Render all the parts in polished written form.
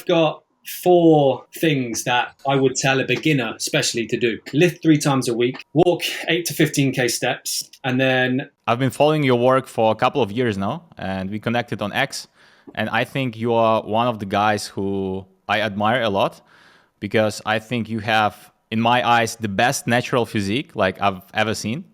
I've got four things that I would tell a beginner, especially, to do. Lift 3 times a week, walk 8 to 15K steps, and then... I've been following your work for a couple of years now, and we connected on X. And I think you are one of the guys who I admire a lot, because I think you have, in my eyes, the best natural physique like I've ever seen.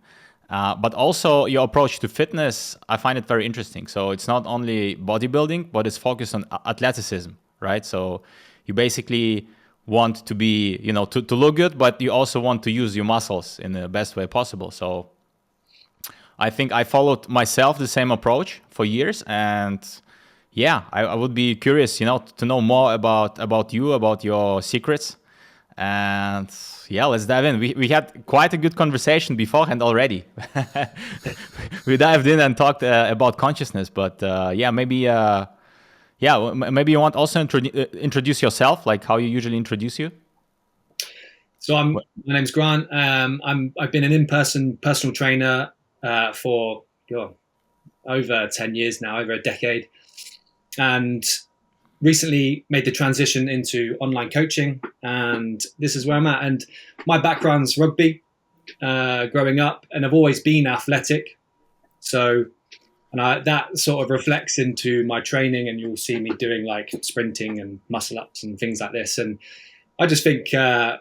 But also your approach to fitness, I find it very interesting. So it's not only bodybuilding, but it's focused on athleticism, right? So you basically want to be, to look good, but you also want to use your muscles in the best way possible. So I think I followed myself the same approach for years. And yeah, I would be curious, to know more about you, about your secrets. And yeah, let's dive in. We had quite a good conversation beforehand already. We dived in and talked about consciousness, but maybe you want also introduce yourself, like how you usually introduce you. So my name's Grant. I've been an in-person personal trainer for over 10 years now, over a decade, and recently made the transition into online coaching, and this is where I'm at. And my background's rugby, growing up, and I've always been athletic. So, that sort of reflects into my training, and you'll see me doing like sprinting and muscle ups and things like this. And I just think the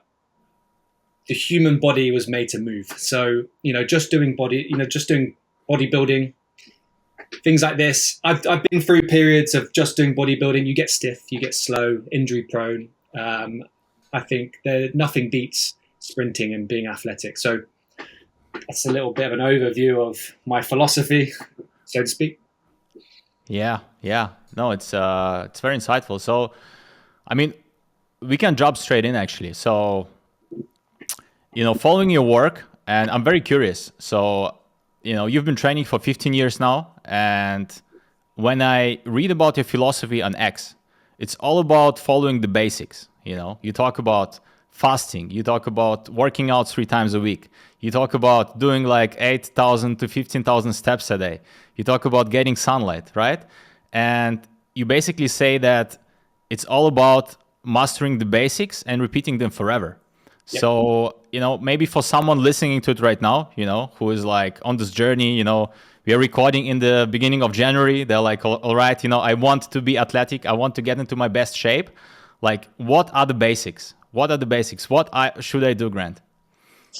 human body was made to move. So, just doing bodybuilding, things like this. I've been through periods of just doing bodybuilding. You get stiff, you get slow, injury prone. I think nothing beats sprinting and being athletic. So that's a little bit of an overview of my philosophy, so to speak. Yeah. No, it's very insightful. So, I mean, we can jump straight in actually. So, following your work, and I'm very curious. So, you've been training for 15 years now. And when I read about your philosophy on X, it's all about following the basics. You talk about fasting. You talk about working out 3 times a week. You talk about doing like 8,000 to 15,000 steps a day. You talk about getting sunlight, right? And you basically say that it's all about mastering the basics and repeating them forever. Yep. So, maybe for someone listening to it right now, who is like on this journey, we are recording in the beginning of January. They're like, all right, I want to be athletic. I want to get into my best shape. Like, what are the basics? What should I do, Grant?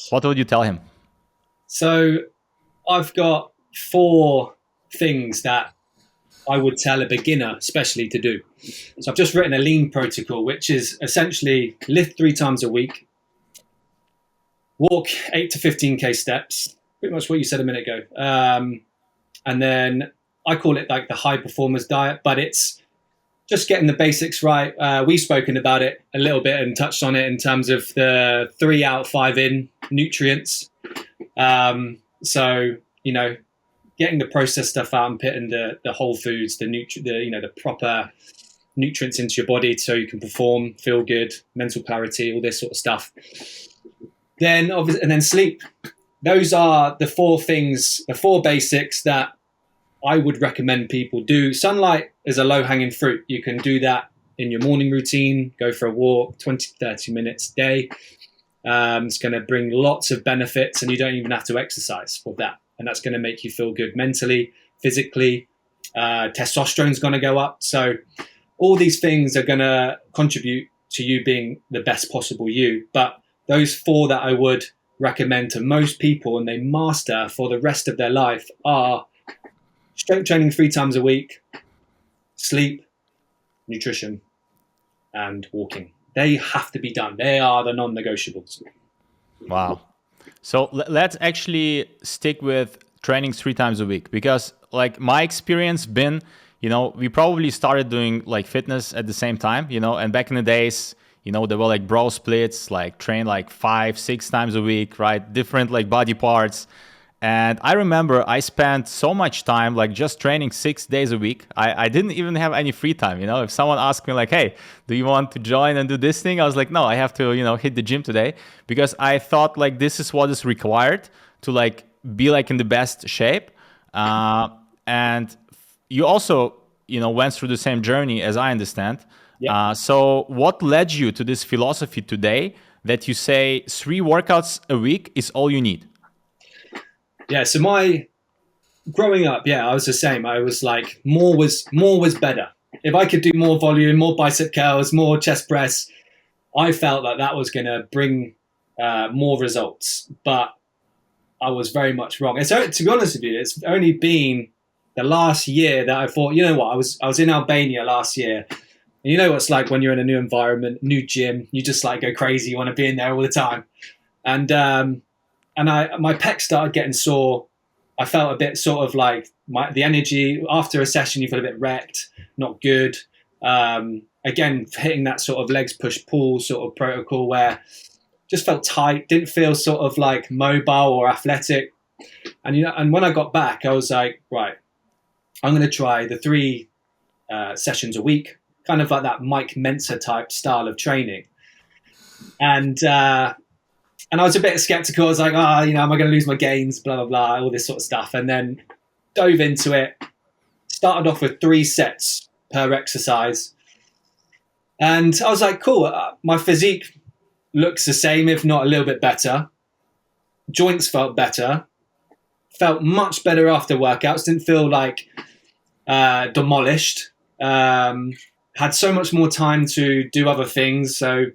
What would you tell him? So I've got 4 things that I would tell a beginner, especially, to do. So I've just written a lean protocol, which is essentially lift 3 times a week, walk 8 to 15K steps, pretty much what you said a minute ago. And then I call it like the high performers diet, but it's just getting the basics right. We've spoken about it a little bit and touched on it in terms of the 3 out, 5 in nutrients. So, getting the processed stuff out and putting the whole foods, the proper nutrients into your body so you can perform, feel good, mental clarity, all this sort of stuff. Then obviously, and then sleep. Those are the 4 things, the 4 basics that I would recommend people do. Sunlight is a low-hanging fruit. You can do that in your morning routine, go for a walk, 20 to 30 minutes a day. It's going to bring lots of benefits, and you don't even have to exercise for that. And that's going to make you feel good mentally, physically. Testosterone's going to go up. So all these things are going to contribute to you being the best possible you. But those 4 that I would recommend to most people and they master for the rest of their life are strength training 3 times a week, sleep, nutrition, and walking. They have to be done. They are the non-negotiables. Wow. So let's actually stick with training 3 times a week, because like my experience been, we probably started doing like fitness at the same time, and back in the days, there were like bro splits, like train like 5-6 times a week, right? Different like body parts. And I remember I spent so much time like just training 6 days a week. I didn't even have any free time. If someone asked me like, hey, do you want to join and do this thing? I was like, no, I have to, hit the gym today, because I thought like this is what is required to like be like in the best shape. And you also, went through the same journey as I understand. Yeah. So what led you to this philosophy today that you say 3 workouts a week is all you need? Yeah. So my growing up, yeah, I was the same. I was like, more was better. If I could do more volume, more bicep curls, more chest press, I felt that that was going to bring more results. But I was very much wrong. And so, to be honest with you, it's only been the last year that I thought, you know what, I was in Albania last year. And you know what it's like when you're in a new environment, new gym, you just like go crazy. You want to be in there all the time. And my pecs started getting sore. I felt a bit sort of like the energy after a session, you feel a bit wrecked, not good. Again, hitting that sort of legs push pull sort of protocol where just felt tight, didn't feel sort of like mobile or athletic. And and when I got back, I was like, right, I'm going to try the 3 sessions a week, kind of like that Mike Mentzer type style of training. And I was a bit skeptical. I was like, am I going to lose my gains? Blah, blah, blah, all this sort of stuff. And then dove into it, started off with 3 sets per exercise. And I was like, cool, my physique looks the same, if not a little bit better. Joints felt better. Felt much better after workouts. Didn't feel like demolished. Had so much more time to do other things. So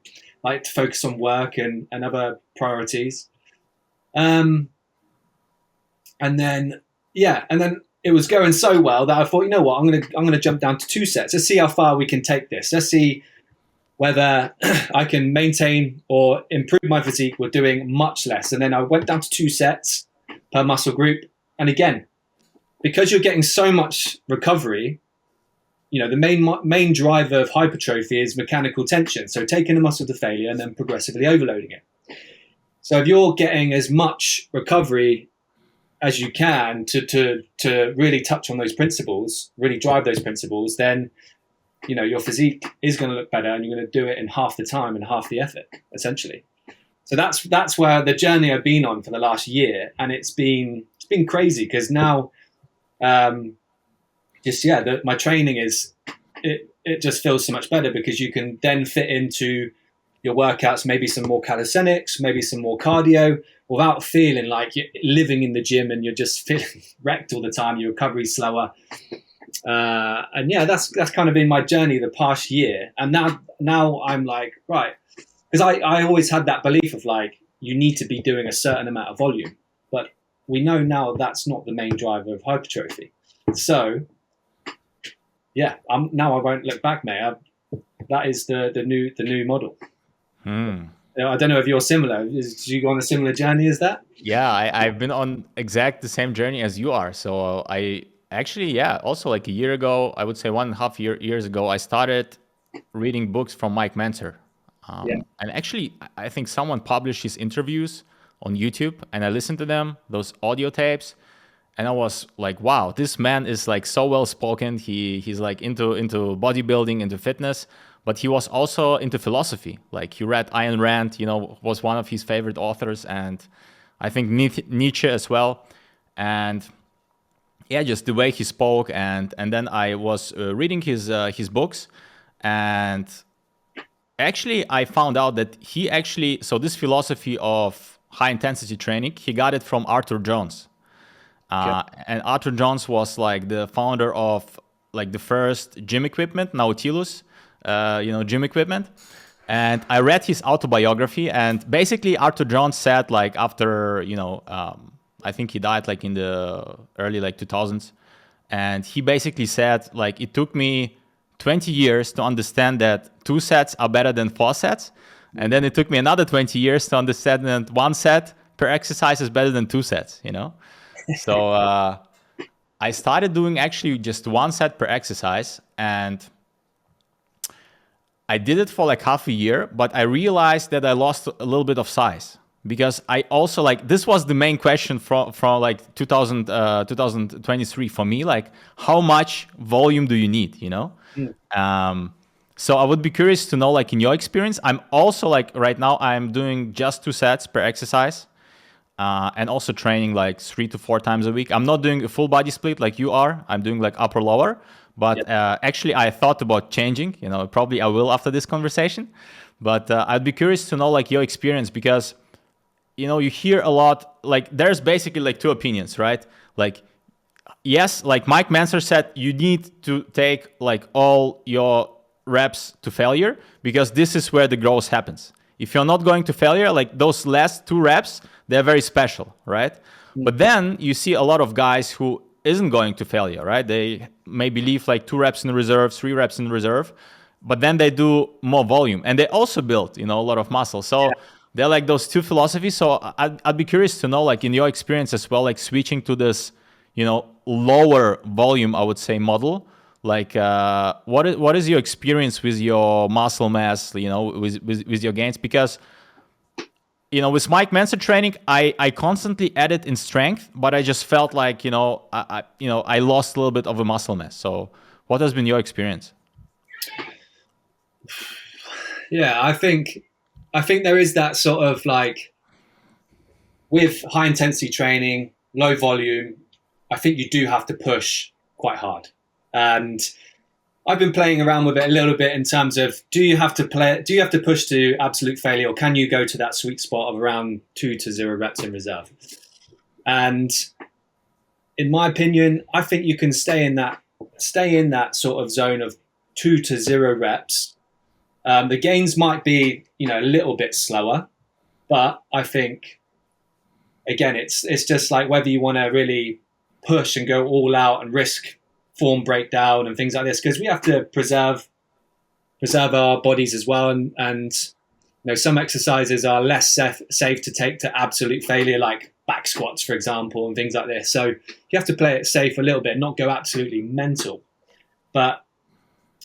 like to focus on work and other priorities. And then it was going so well that I thought, you know what, I'm gonna jump down to 2 sets. Let's see how far we can take this. Let's see whether I can maintain or improve my physique with doing much less. And then I went down to 2 sets per muscle group. And again, because you're getting so much recovery, the main driver of hypertrophy is mechanical tension. So taking the muscle to failure and then progressively overloading it. So if you're getting as much recovery as you can to really touch on those principles, really drive those principles, then your physique is going to look better, and you're going to do it in half the time and half the effort, essentially. So that's where the journey I've been on for the last year, and it's been crazy because now, my training it just feels so much better because you can then fit into your workouts maybe some more calisthenics, maybe some more cardio, without feeling like you're living in the gym and you're just feeling wrecked all the time. Your recovery's slower. And yeah, that's kind of been my journey the past year. And now I'm like, right, because I always had that belief of like, you need to be doing a certain amount of volume, but we know now that's not the main driver of hypertrophy. So yeah, now I won't look back, mate. That is the new model. I don't know if you're similar. Did you go on a similar journey as that? Yeah, I've been on the same journey as you are. So I actually, also like a year ago, I would say 1.5 years ago, I started reading books from Mike Mentzer. And actually, I think someone published his interviews on YouTube, and I listened to them, those audio tapes, and I was like, wow, this man is like so well spoken. He's like into bodybuilding, into fitness, but he was also into philosophy. Like he read Ayn Rand, was one of his favorite authors, and I think Nietzsche as well. And yeah, just the way he spoke, and then I was reading his books, and actually I found out that so this philosophy of high intensity training, he got it from Arthur Jones. And Arthur Jones was like the founder of like the first gym equipment, Nautilus, gym equipment. And I read his autobiography, and basically Arthur Jones said like after, I think he died like in the early like 2000s. And he basically said like, it took me 20 years to understand that 2 sets are better than 4 sets. And then it took me another 20 years to understand that 1 set per exercise is better than 2 sets, So I started doing actually just 1 set per exercise, and I did it for like half a year, but I realized that I lost a little bit of size, because I also like, this was the main question from like 2023 for me, like how much volume do you need, So I would be curious to know, like in your experience, I'm also like right now I'm doing just 2 sets per exercise. And also training like 3 to 4 times a week. I'm not doing a full body split like you are. I'm doing like upper lower, But actually, I thought about changing. Probably I will after this conversation. But I'd be curious to know like your experience, because you hear a lot, like there's basically like two opinions, right? Like, yes, like Mike Mentzer said, you need to take like all your reps to failure, because this is where the growth happens. If you're not going to failure, like those last 2 reps, they're very special, right? But then you see a lot of guys who isn't going to failure, right? They maybe leave like 2 reps in reserve, 3 reps in reserve, but then they do more volume and they also build, a lot of muscle. So they're like those two philosophies. So I'd be curious to know, like in your experience as well, like switching to this, lower volume, I would say, model. Like, what is your experience with your muscle mass, with your gains? Because, with Mike Mentzer training, I constantly added in strength, but I just felt like, I lost a little bit of a muscle mass. So what has been your experience? Yeah, I think there is that sort of like, with high intensity training, low volume, I think you do have to push quite hard. And I've been playing around with it a little bit in terms of, do you have to push to absolute failure, or can you go to that sweet spot of around 2 to 0 reps in reserve? And in my opinion, I think you can stay in that sort of zone of 2 to 0 reps. The gains might be, a little bit slower, but I think, again, it's just like whether you want to really push and go all out and risk form breakdown and things like this, because we have to preserve our bodies as well. And some exercises are less safe to take to absolute failure, like back squats, for example, and things like this. So you have to play it safe a little bit, not go absolutely mental. But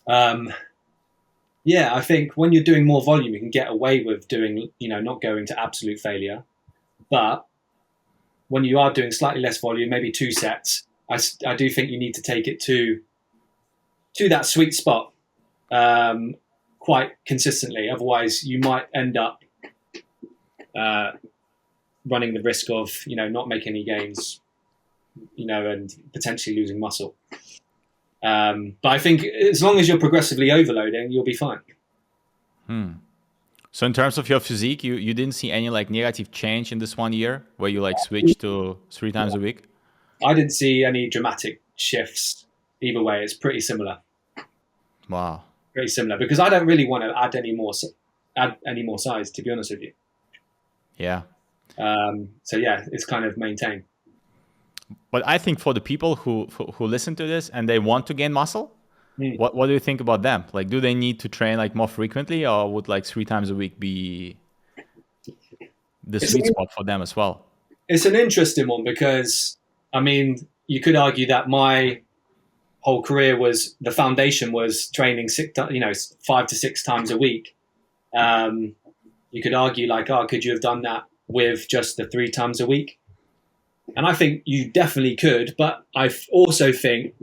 I think when you're doing more volume, you can get away with doing, not going to absolute failure. But when you are doing slightly less volume, maybe 2 sets, I do think you need to take it to that sweet spot quite consistently. Otherwise, you might end up running the risk of, not making any gains, and potentially losing muscle. But I think as long as you're progressively overloading, you'll be fine. So in terms of your physique, you didn't see any like negative change in this 1 year where you like switched to 3 times a week? I didn't see any dramatic shifts either way. It's pretty similar. Wow. Pretty similar, because I don't really want to add any more size, to be honest with you. Yeah. So yeah, it's kind of maintained. But I think for the people who listen to this and they want to gain muscle, what do you think about them? Like, do they need to train like more frequently, or would like 3 times a week be the sweet spot for them as well? It's an interesting one, because I mean, you could argue that my whole career the foundation was training 5 to 6 times a week. You could argue like, could you have done that with just the 3 times a week? And I think you definitely could, but I also think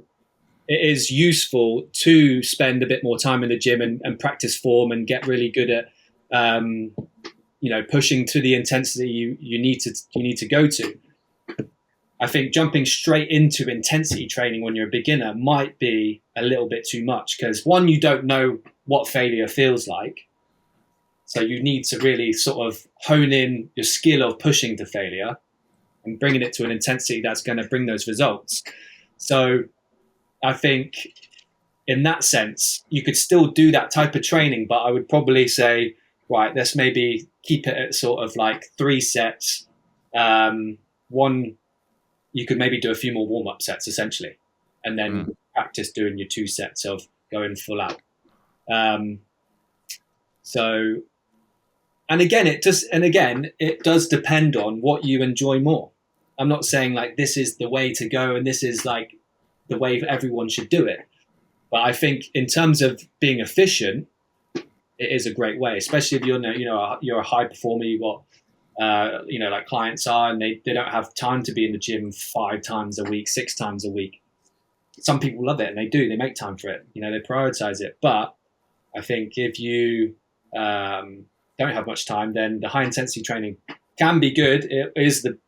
it is useful to spend a bit more time in the gym and practice form and get really good at, pushing to the intensity you need to go to. I think jumping straight into intensity training when you're a beginner might be a little bit too much, because one, you don't know what failure feels like. So you need to really sort of hone in your skill of pushing to failure and bringing it to an intensity that's going to bring those results. So I think in that sense, you could still do that type of training, but I would probably say, right, let's maybe keep it at sort of like 3 sets. One, you could maybe do a few more warm-up sets essentially, and then practice doing your 2 sets of going full out. And again, it does depend on what you enjoy more. I'm not saying like this is the way to go and this is like the way everyone should do it. But I think in terms of being efficient, it is a great way, especially if you're a high performer. You've got like clients are, and they don't have time to be in the gym 5 times a week, 6 times a week. Some people love it, and they make time for it. They prioritize it. But I think if you don't have much time, then the high intensity training can be good. It is the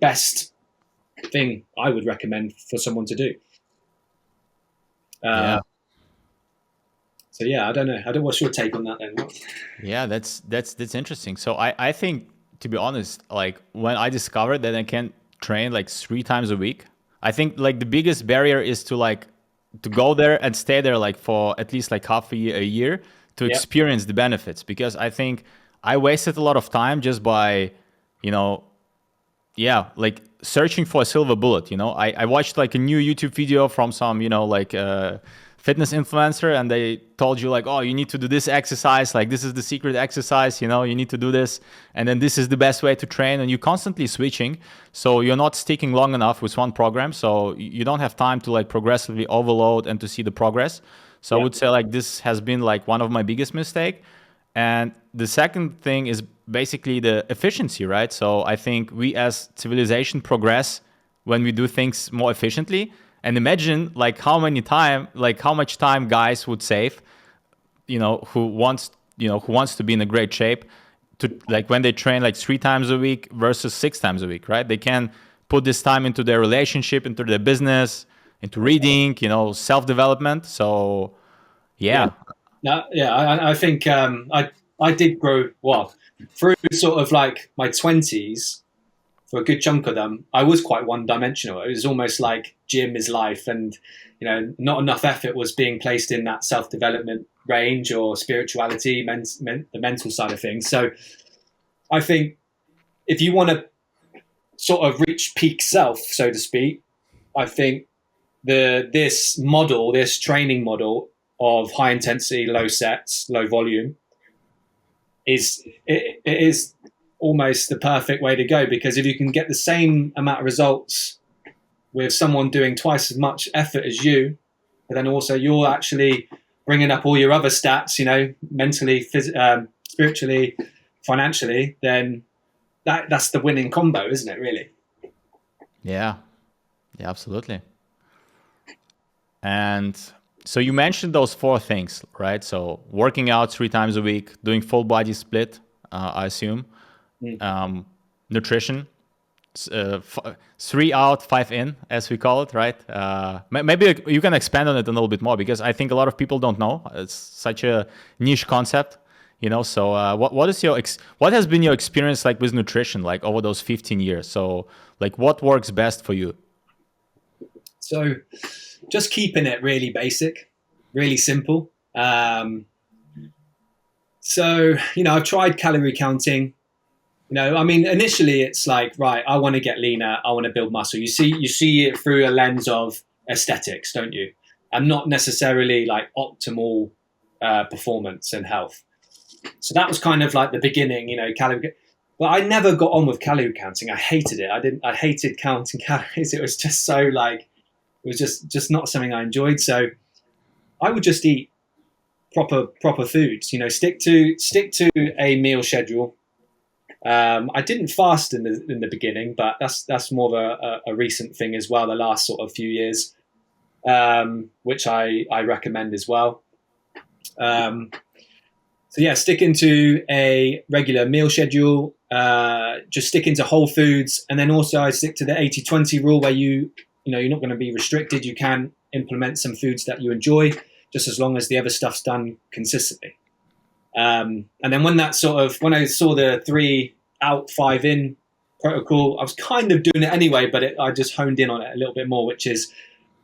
best thing I would recommend for someone to do. Uh, so yeah, I don't know. What's your take on that then? Yeah, that's interesting. So I think, to be honest, like when I discovered that I can train like 3 times a week, I think like the biggest barrier is to go there and stay there like for at least like half a year to Yeah, experience the benefits. Because I think I wasted a lot of time just by, you know, yeah, like searching for a silver bullet. I watched like a new YouTube video from some, like fitness influencer, and they told you like, oh, you need to do this exercise, like this is the secret exercise, you need to do this, and then this is the best way to train, and you're constantly switching, so you're not sticking long enough with one program, so you don't have time to like progressively overload and to see the progress. So I yeah, would say like this has been like one of my biggest mistake. And the second thing is basically the efficiency, right? So I think we as civilization progress when we do things more efficiently. And imagine like how much time guys would save, who wants to be in a great shape, to like when they train like 3 times a week versus 6 times a week, right? They can put this time into their relationship, into their business, into reading, self-development. So yeah. yeah. No, yeah, I think I did grow well through sort of like my 20s. For a good chunk of them, I was quite one-dimensional. It was almost like gym is life, and not enough effort was being placed in that self-development range or spirituality, the mental side of things. So I think if you want to sort of reach peak self, so to speak, I think this training model of high intensity, low sets, low volume it is almost the perfect way to go, because if you can get the same amount of results with someone doing twice as much effort as you, but then also you're actually bringing up all your other stats, mentally, spiritually, financially, then that's the winning combo, isn't it? Really? Yeah. Yeah, absolutely. And so you mentioned those four things, right? So working out 3 times a week, doing full body split, I assume, Mm. nutrition, 3 out, 5 in, as we call it, right? Maybe you can expand on it a little bit more, because I think a lot of people don't know. It's such a niche concept, So what has been your experience like with nutrition, like over those 15 years? So like, what works best for you? So just keeping it really basic, really simple. I've tried calorie counting. I mean, initially it's like, right, I want to get leaner, I want to build muscle. You see it through a lens of aesthetics, don't you? And not necessarily like optimal performance and health. So that was kind of like the beginning, calorie. But I never got on with calorie counting. I hated it. I hated counting calories. It was just so like, it was just not something I enjoyed. So I would just eat proper foods. Stick to a meal schedule. I didn't fast in the beginning, but that's more of a recent thing as well. The last sort of few years, which I recommend as well. So yeah, stick into a regular meal schedule. Just stick into whole foods, and then also I stick to the 80-20 rule, where you're not going to be restricted. You can implement some foods that you enjoy, just as long as the other stuff's done consistently. And then when I saw the 3 out, 5 in protocol, I was kind of doing it anyway, but I just honed in on it a little bit more, which is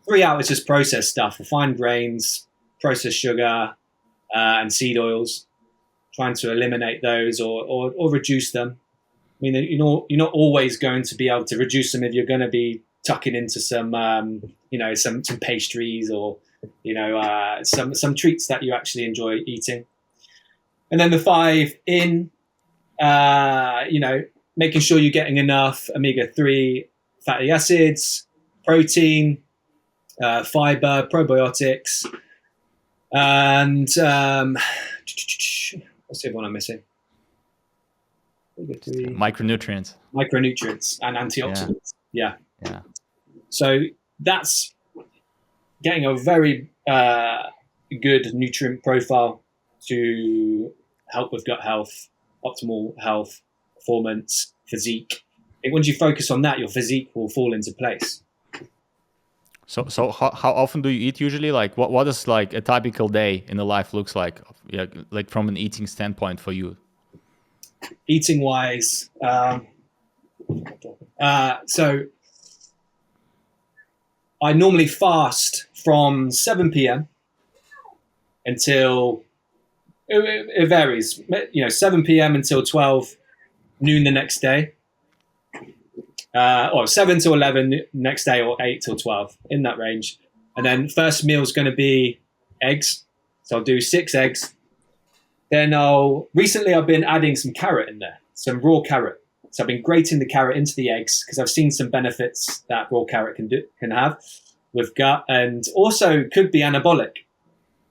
3 out is just processed stuff, refined grains, processed sugar, and seed oils. Trying to eliminate those or reduce them. I mean, you're not always going to be able to reduce them if you're going to be tucking into some some pastries or some treats that you actually enjoy eating. And then the 5 in, making sure you're getting enough omega-3 fatty acids, protein, fiber, probiotics, and what's the other one I'm missing? Micronutrients. Micronutrients and Yeah. antioxidants. Yeah. Yeah. So that's getting a very good nutrient profile to help with gut health, optimal health, performance, physique. I think once you focus on that, your physique will fall into place. So how often do you eat usually? Like what does like a typical day in the life looks like? Yeah, like from an eating standpoint for you. Eating wise, so I normally fast from 7 p.m. until it varies. 7 p.m. until 12 noon the next day, or 7 to 11 next day, or 8 till 12 in that range. And then first meal is going to be eggs, so I'll do 6 eggs. Then recently I've been adding some carrot in there, some raw carrot. So I've been grating the carrot into the eggs because I've seen some benefits that raw carrot can have with gut, and also could be anabolic.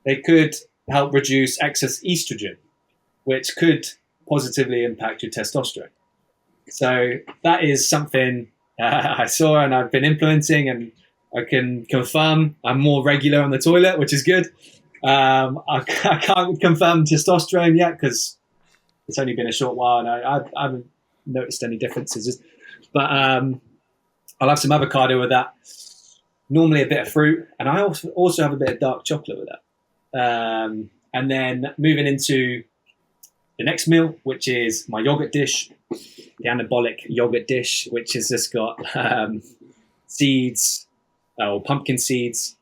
They could help reduce excess estrogen, which could positively impact your testosterone. So that is something I saw and I've been implementing, and I can confirm I'm more regular on the toilet, which is good. I can't confirm testosterone yet because it's only been a short while and I haven't noticed any differences. But I'll have some avocado with that. Normally a bit of fruit, and I also have a bit of dark chocolate with that. And then moving into the next meal, which is my yogurt dish, the anabolic yogurt dish, which has just got seeds, or pumpkin seeds,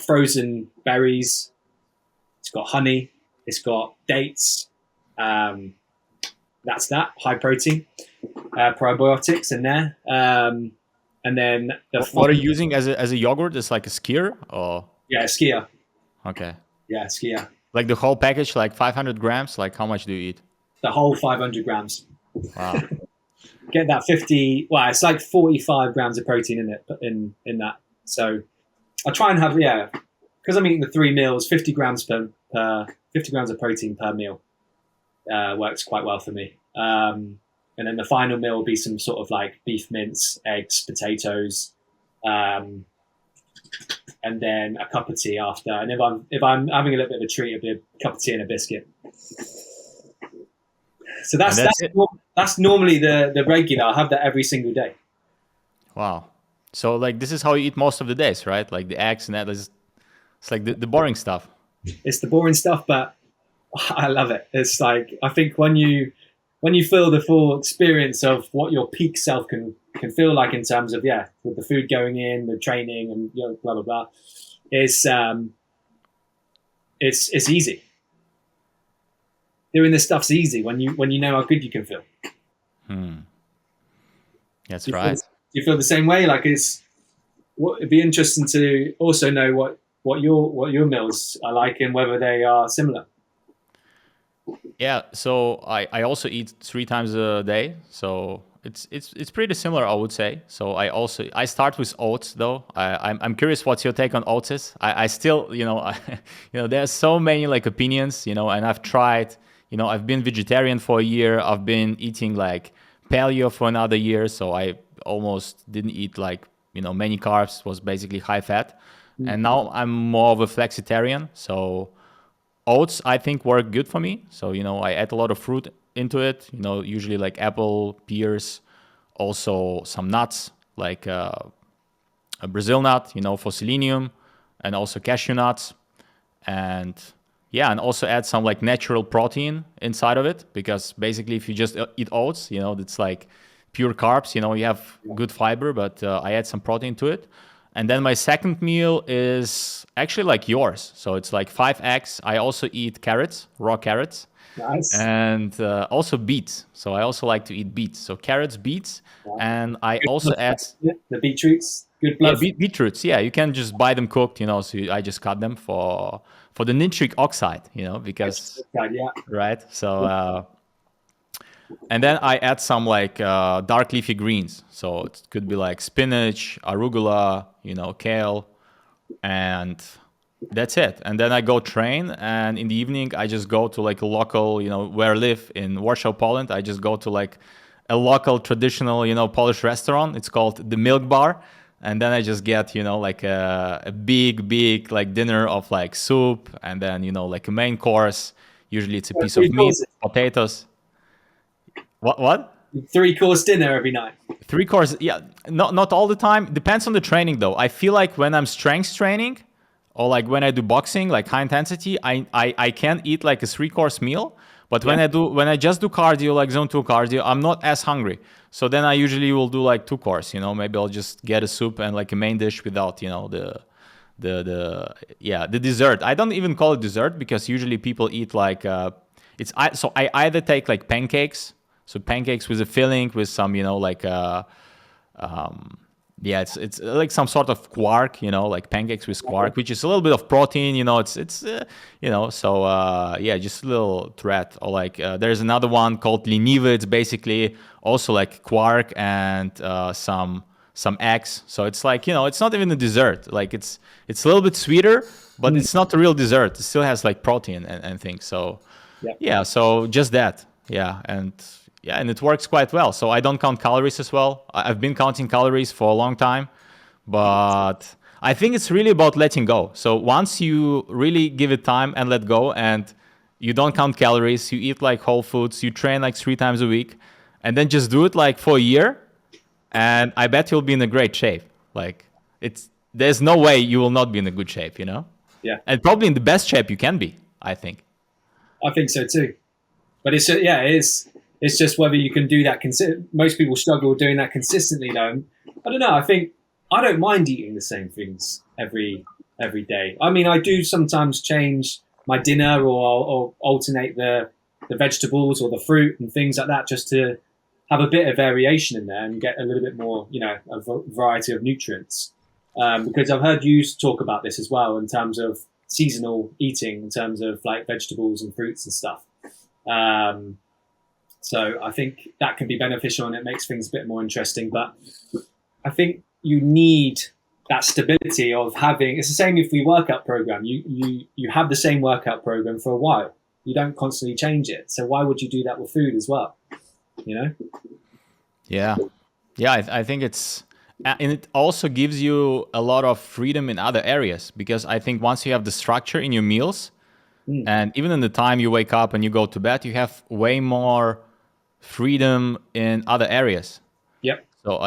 frozen berries. It's got honey. It's got dates. That's that, high protein, probiotics in there. And then what are you using as a yogurt? It's like a skyr or skyr. Okay. Yeah, skyr. Like the whole package, like 500 grams. Like how much do you eat? The whole 500 grams. Wow. Get that 50. Well, it's like 45 grams of protein in it in that. So I try and have because I'm eating the 3 meals, 50 grams per 50 grams of protein per meal works quite well for me. And then the final meal will be some sort of like beef mince, eggs, potatoes, and then a cup of tea after. And if I'm having a little bit of a treat, it'll be a cup of tea and a biscuit. So that's normally the regular. I have that every single day. Wow. So like this is how you eat most of the days, right? Like the eggs and that is, it's like the boring stuff. It's the boring stuff, but I love it. It's like, I think when you feel the full experience of what your peak self can feel like in terms of with the food going in, the training, and blah blah blah, it's easy. Doing this stuff's easy when you know how good you can feel. That's right. Do you feel the same way? Like it'd be interesting to also know what your meals are like and whether they are similar. Yeah, so I also eat 3 times a day, so it's pretty similar, I would say. So I start with oats though. I'm curious what's your take on oats is. I still there's so many like opinions, and I've tried. I've been vegetarian for a year. I've been eating like paleo for another year, so I almost didn't eat like many carbs. Was basically high fat, and now I'm more of a flexitarian. So oats, I think, work good for me. So, I add a lot of fruit into it, usually like apple, pears, also some nuts, like a Brazil nut, for selenium, and also cashew nuts. And also add some like natural protein inside of it, because basically if you just eat oats, it's like pure carbs, you have good fiber, but I add some protein to it. And then my second meal is actually like yours. So it's like 5 eggs. I also eat carrots, raw carrots. Nice. And also beets. So I also like to eat beets. So carrots, beets. And I also add... The beetroots. Good blood. Yeah, beetroots. Yeah, you can just buy them cooked, so I just cut them for the nitric oxide, because... Right? So... and then I add some like dark leafy greens. So it could be like spinach, arugula, kale, and that's it. And then I go train, and in the evening I just go to like a local, where I live in Warsaw, Poland. I just go to like a local traditional, Polish restaurant. It's called the Milk Bar. And then I just get, like a big like dinner of like soup, and then, like a main course. Usually it's a piece of meat, potatoes. What? 3-course dinner every night. 3 courses, yeah, not all the time. Depends on the training though. I feel like when I'm strength training or like when I do boxing, like high intensity, I can eat like a 3-course meal. But Yeah. when I just do cardio, like zone 2 cardio, I'm not as hungry. So then I usually will do like 2 course, maybe I'll just get a soup and like a main dish without, the dessert. I don't even call it dessert because usually people eat like so I either take like pancakes, so pancakes with a filling with some like it's like some sort of quark, like pancakes with quark, which is a little bit of protein, just a little threat. Or like there's another one called lenive. It's basically also like quark and some eggs. So it's like, it's not even a dessert. Like it's a little bit sweeter, but it's not a real dessert. It still has like protein and things. So so just that. And it works quite well. So I don't count calories as well. I've been counting calories for a long time, but I think it's really about letting go. So once you really give it time and let go, and you don't count calories, you eat like whole foods, you train like 3 times a week, and then just do it like for a year, and I bet you'll be in a great shape. Like there's no way you will not be in a good shape, Yeah. And probably in the best shape you can be, I think. I think so too. But it's just whether you can do that. Most people struggle doing that consistently, though. I don't know. I think I don't mind eating the same things every day. I mean, I do sometimes change my dinner or alternate the vegetables or the fruit and things like that, just to have a bit of variation in there and get a little bit more, a variety of nutrients. Because I've heard you talk about this as well in terms of seasonal eating, in terms of like vegetables and fruits and stuff. So I think that can be beneficial and it makes things a bit more interesting. But I think you need that stability of having. It's the same if we workout program. You have the same workout program for a while. You don't constantly change it. So why would you do that with food as well? Yeah, I think and it also gives you a lot of freedom in other areas, because I think once you have the structure in your meals, and even in the time you wake up and you go to bed, you have way more freedom in other areas. Yep. So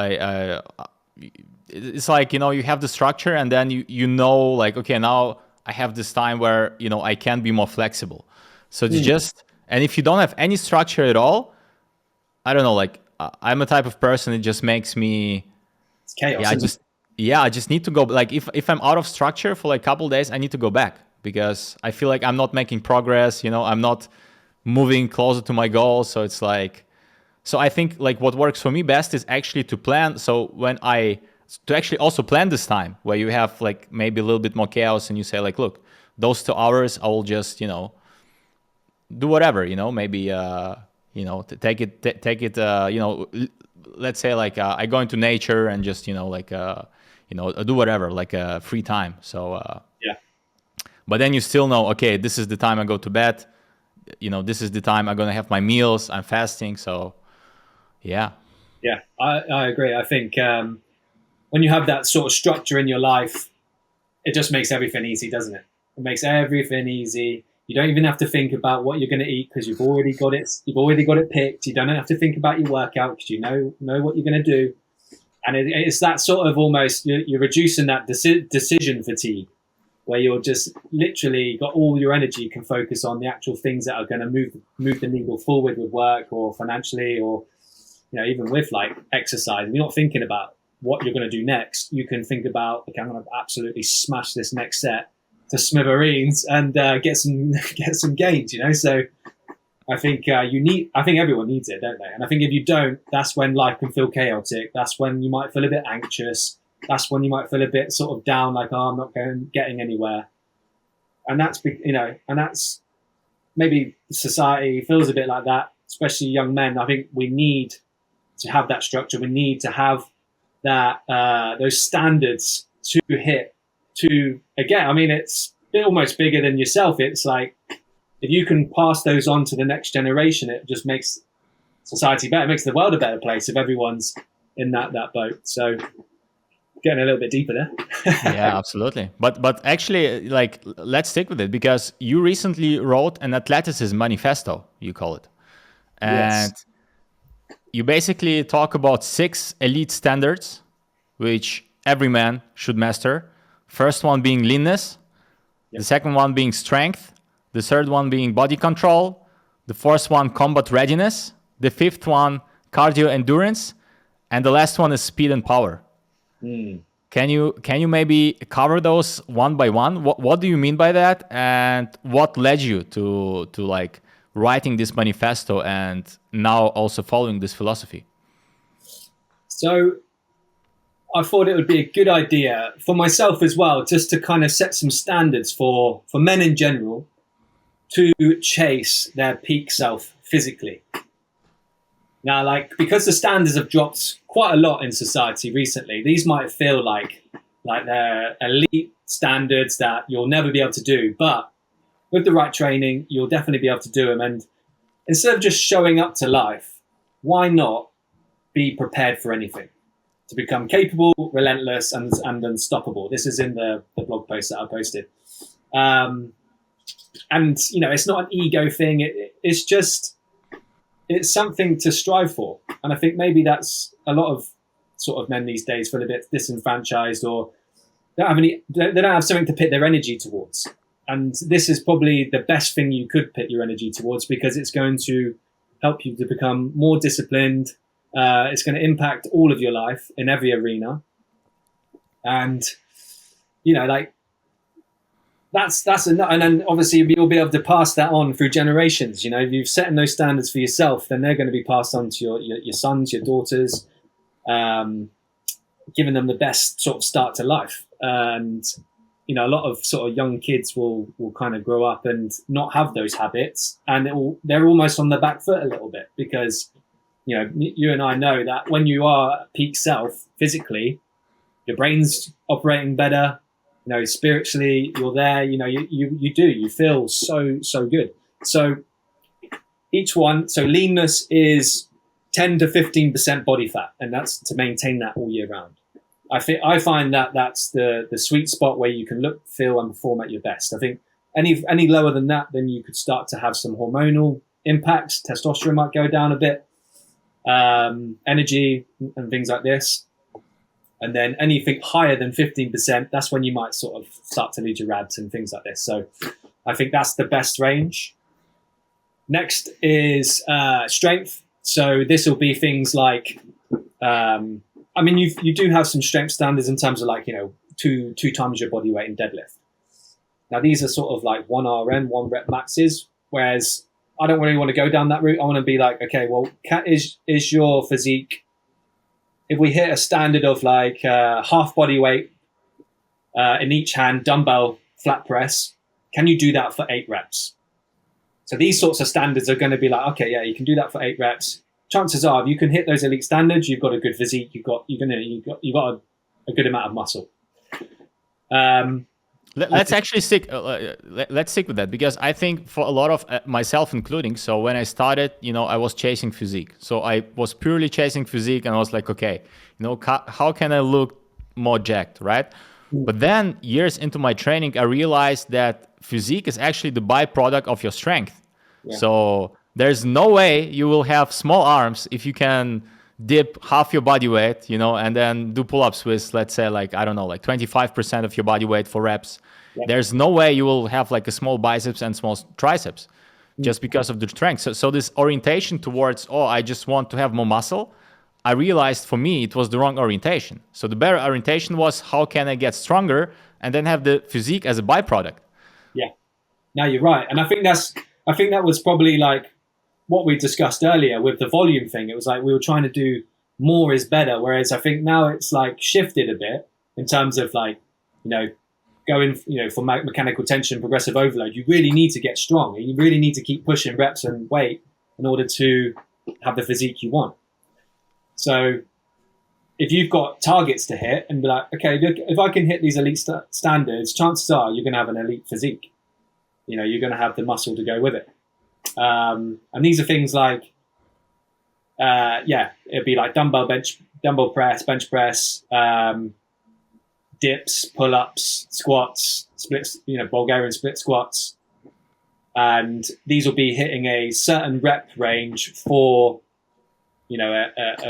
it's like, you have the structure, and then like, okay, now I have this time where, I can be more flexible. So and if you don't have any structure at all, I don't know, like I'm a type of person, it just makes me, it's chaos. I just need to go. Like if I'm out of structure for like a couple of days, I need to go back, because I feel like I'm not making progress. I'm not moving closer to my goal. So it's like, so I think like what works for me best is actually to plan. So to actually also plan this time where you have like maybe a little bit more chaos, and you say like, look, those 2 hours I will just, do whatever, maybe, take it, let's say like I go into nature and just, do whatever, like free time. So, but then you still know, okay, this is the time I go to bed. This is the time I'm going to have my meals. I'm fasting. So, yeah. Yeah, I agree. I think when you have that sort of structure in your life, it just makes everything easy, doesn't it? It makes everything easy. You don't even have to think about what you're going to eat, because you've already got it. You've already got it picked. You don't have to think about your workout, because you know what you're going to do. And it's that sort of almost, you're reducing that decision fatigue, where you're just literally got all your energy, can focus on the actual things that are going to move the needle forward with work or financially, or even with like exercise. You're not thinking about what you're going to do next. You can think about, okay, I'm going to absolutely smash this next set to smithereens and get some gains. So I think I think everyone needs it, don't they? And I think if you don't, that's when life can feel chaotic. That's when you might feel a bit anxious. That's when you might feel a bit sort of down, like, oh, I'm not getting anywhere. And that's maybe society feels a bit like that, especially young men. I think we need to have that structure. We need to have that those standards to hit. Again, I mean, it's almost bigger than yourself. It's like, if you can pass those on to the next generation, it just makes society better. It makes the world a better place if everyone's in that boat. So getting a little bit deeper there. Yeah, absolutely. But actually, like, let's stick with it, because you recently wrote an athleticism manifesto, you call it. And Yes. you basically talk about 6 elite standards, which every man should master. First one being leanness, the second one being strength, the third one being body control, the fourth one combat readiness, the fifth one cardio endurance, and the last one is speed and power. Can you maybe cover those one by one? What do you mean by that, and what led you to like writing this manifesto and now also following this philosophy? So I thought it would be a good idea for myself as well, just to kind of set some standards for men in general to chase their peak self physically. Now, like, because the standards have dropped quite a lot in society recently, these might feel like they're elite standards that you'll never be able to do. But with the right training, you'll definitely be able to do them. And instead of just showing up to life, why not be prepared for anything? To become capable, relentless, and unstoppable. This is in the blog post that I posted. And, you know, it's not an ego thing. It's something to strive for. And I think maybe that's a lot of sort of men these days feel a bit disenfranchised, or they don't have something to put their energy towards. And this is probably the best thing you could put your energy towards, because it's going to help you to become more disciplined. It's going to impact all of your life in every arena. And, you know, like, that's enough. And then obviously you'll be able to pass that on through generations. You know, if you've set in those standards for yourself, then they're going to be passed on to your sons, your daughters, giving them the best sort of start to life. And, you know, a lot of sort of young kids will kind of grow up and not have those habits, and they're almost on the back foot a little bit, because, you know, you and I know that when you are at peak self physically, your brain's operating better. You know, spiritually, you're there. You know, you feel so good. So each one, so leanness is 10 to 15% body fat, and that's to maintain that all year round. I find that that's the sweet spot where you can look, feel, and perform at your best. I think any lower than that, then you could start to have some hormonal impacts. Testosterone might go down a bit, energy and things like this. And then anything higher than 15%, that's when you might sort of start to lose your abs and things like this. So I think that's the best range. Next is strength. So this will be things like, I mean, you do have some strength standards in terms of, like, you know, two times your body weight in deadlift. Now these are sort of like 1 RM, 1 rep maxes, whereas I don't really want to go down that route. I want to be like, okay, well, is your physique, if we hit a standard of like half body weight in each hand, dumbbell flat press, can you do that for 8 reps? So these sorts of standards are going to be like, okay, yeah, you can do that for 8 reps. Chances are, if you can hit those elite standards, you've got a good physique. You've got a good amount of muscle. Let's actually stick. Let's stick with that, because I think for a lot of myself including. So when I started, you know, I was chasing physique. So I was purely chasing physique, and I was like, okay, you know, how can I look more jacked, right? But then years into my training, I realized that physique is actually the byproduct of your strength. Yeah. So there's no way you will have small arms if you can dip half your body weight, you know, and then do pull-ups with, let's say, like, I don't know, like 25% of your body weight for reps. Yeah. There's no way you will have like a small biceps and small triceps just because of the strength. So this orientation towards, oh, I just want to have more muscle, I realized for me it was the wrong orientation. So the better orientation was, how can I get stronger and then have the physique as a byproduct? Yeah, no, you're right. And I think that was probably like what we discussed earlier with the volume thing. It was like we were trying to do more is better, whereas I think now it's like shifted a bit in terms of, like, you know, going, you know, for mechanical tension, progressive overload, you really need to get strong, and you really need to keep pushing reps and weight in order to have the physique you want. So if you've got targets to hit and be like, okay, look, if I can hit these elite standards, chances are you're going to have an elite physique. You know, you're going to have the muscle to go with it. And these are things like, it'd be like dumbbell press, bench press, dips, pull-ups, squats, splits, you know, Bulgarian split squats. And these will be hitting a certain rep range for,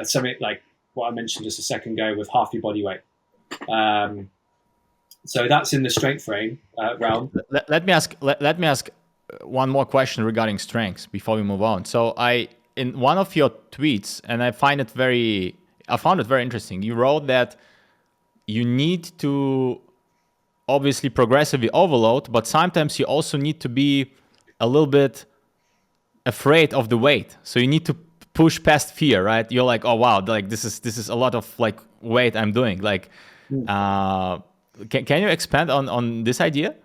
something like what I mentioned just a second ago with half your body weight. So that's in the strength realm. Let me ask one more question regarding strengths before we move on. So in one of your tweets, and I found it very interesting. You wrote that you need to obviously progressively overload, but sometimes you also need to be a little bit afraid of the weight. So you need to push past fear, right? You're like, oh wow, like this is a lot of like weight I'm doing. Like, can you expand on this idea?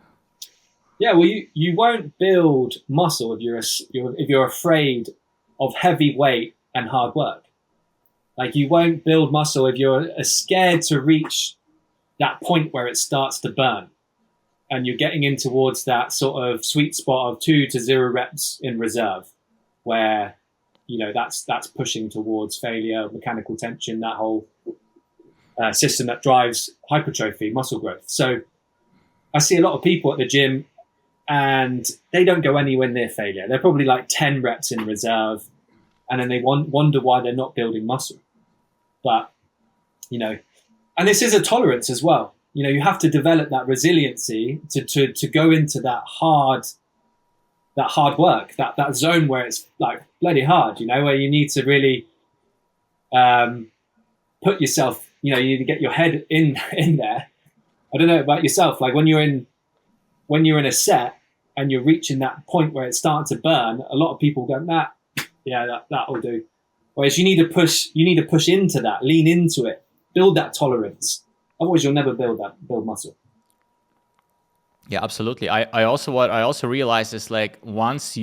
Yeah, well, you won't build muscle if you're afraid of heavy weight and hard work. Like you won't build muscle if you're scared to reach that point where it starts to burn, and you're getting in towards that sort of sweet spot of 2 to 0 reps in reserve, where that's pushing towards failure, mechanical tension, that whole system that drives hypertrophy, muscle growth. So I see a lot of people at the gym, and they don't go anywhere near failure. They're probably like 10 reps in reserve, and then they wonder why they're not building muscle. But, and this is a tolerance as well. You have to develop that resiliency to go into that hard work, that zone where it's like bloody hard, where you need to really put yourself, you need to get your head in there. I don't know about yourself, like when you're in a set and you're reaching that point where it's starting to burn, a lot of people go, that'll do. Whereas you need to push into that, lean into it, build that tolerance. Otherwise you'll never build muscle. Yeah, absolutely. I also realized is like once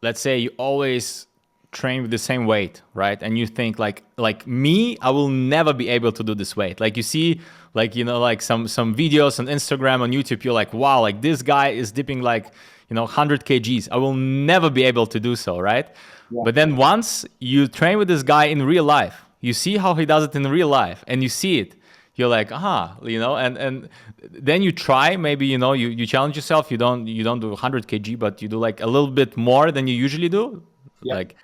let's say you always train with the same weight, right? And you think like me, I will never be able to do this weight. Like you see, like, like some videos on Instagram, on YouTube, you're like, wow, like this guy is dipping like, 100 kgs. I will never be able to do so, right? Yeah. But then once you train with this guy in real life, you see how he does it in real life, and you see it, you're like, and then you try, maybe, you challenge yourself. You don't do 100 kg, but you do like a little bit more than you usually do. Yeah. Like,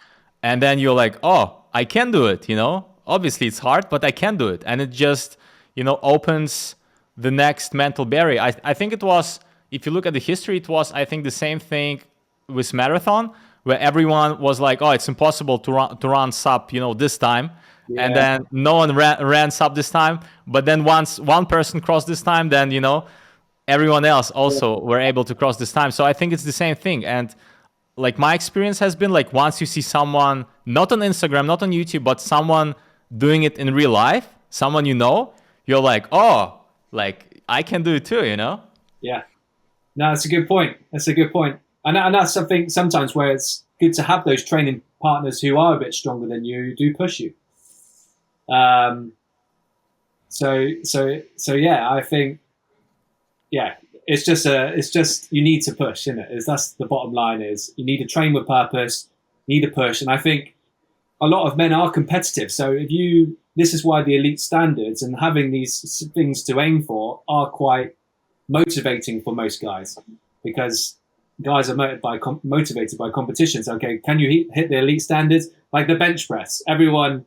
and then you're like, oh, I can do it, obviously it's hard, but I can do it. And it just, opens the next mental barrier. I think it was, if you look at the history, it was, I think, the same thing with marathon, where everyone was like, oh, it's impossible to run sub, this time. Yeah. And then no one ran sub this time. But then once one person crossed this time, then, everyone else also were able to cross this time. So I think it's the same thing. And like my experience has been like, once you see someone, not on Instagram, not on YouTube, but someone doing it in real life, someone you're like, oh, like I can do it too, Yeah. No, that's a good point. And that's something sometimes where it's good to have those training partners who are a bit stronger than you, who do push you. So yeah, I think, yeah, it's just you need to push, isn't it? That's the bottom line, is you need to train with purpose, you need to push. And I think a lot of men are competitive. So this is why the elite standards and having these things to aim for are quite motivating for most guys, because guys are motivated by competitions. Okay, can you hit the elite standards? Like the bench press, everyone,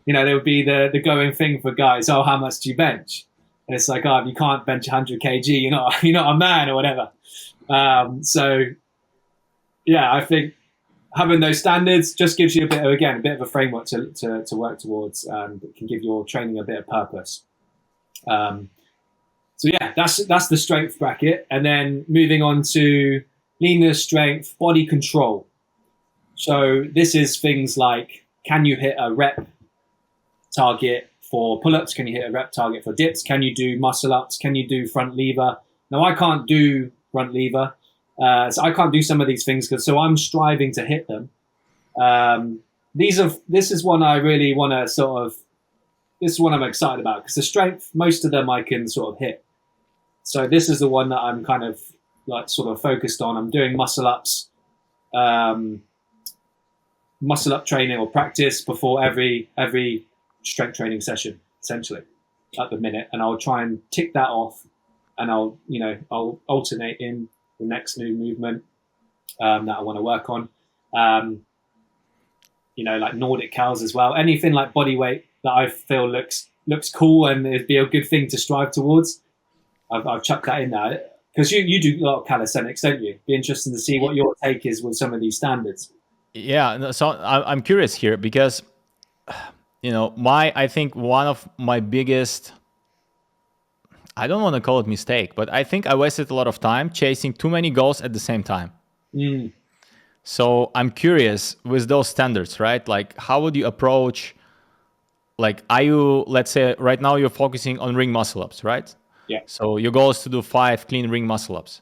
there would be the going thing for guys. Oh, how much do you bench? And it's like, oh, if you can't bench 100 kg, you're not a man or whatever. So yeah, I think having those standards just gives you a bit of a framework to work towards. That can give your training a bit of purpose. So yeah, that's the strength bracket. And then moving on to leanness, strength, body control. So this is things like, can you hit a rep target for pull-ups? Can you hit a rep target for dips? Can you do muscle-ups? Can you do front lever? Now, I can't do front lever. So I can't do some of these things, so I'm striving to hit them. This is one I really want to this is one I'm excited about, because the strength, most of them I can sort of hit. So this is the one that I'm kind of like sort of focused on. I'm doing muscle-ups, muscle-up training or practice before every strength training session, essentially, at the minute. And I'll try and tick that off, and I'll alternate in the next new movement that I want to work on. like Nordic cows as well. Anything like body weight that I feel looks cool and it'd be a good thing to strive towards. I've chucked that in there because you do a lot of calisthenics, don't you? Be interesting to see what your take is with some of these standards. Yeah. So I'm curious here because, I think one of my biggest, I don't want to call it mistake, but I think I wasted a lot of time chasing too many goals at the same time. Mm. So I'm curious with those standards, right? Like, how would you approach, like, let's say right now you're focusing on ring muscle ups, right? Yeah. So your goal is to do 5 clean ring muscle ups.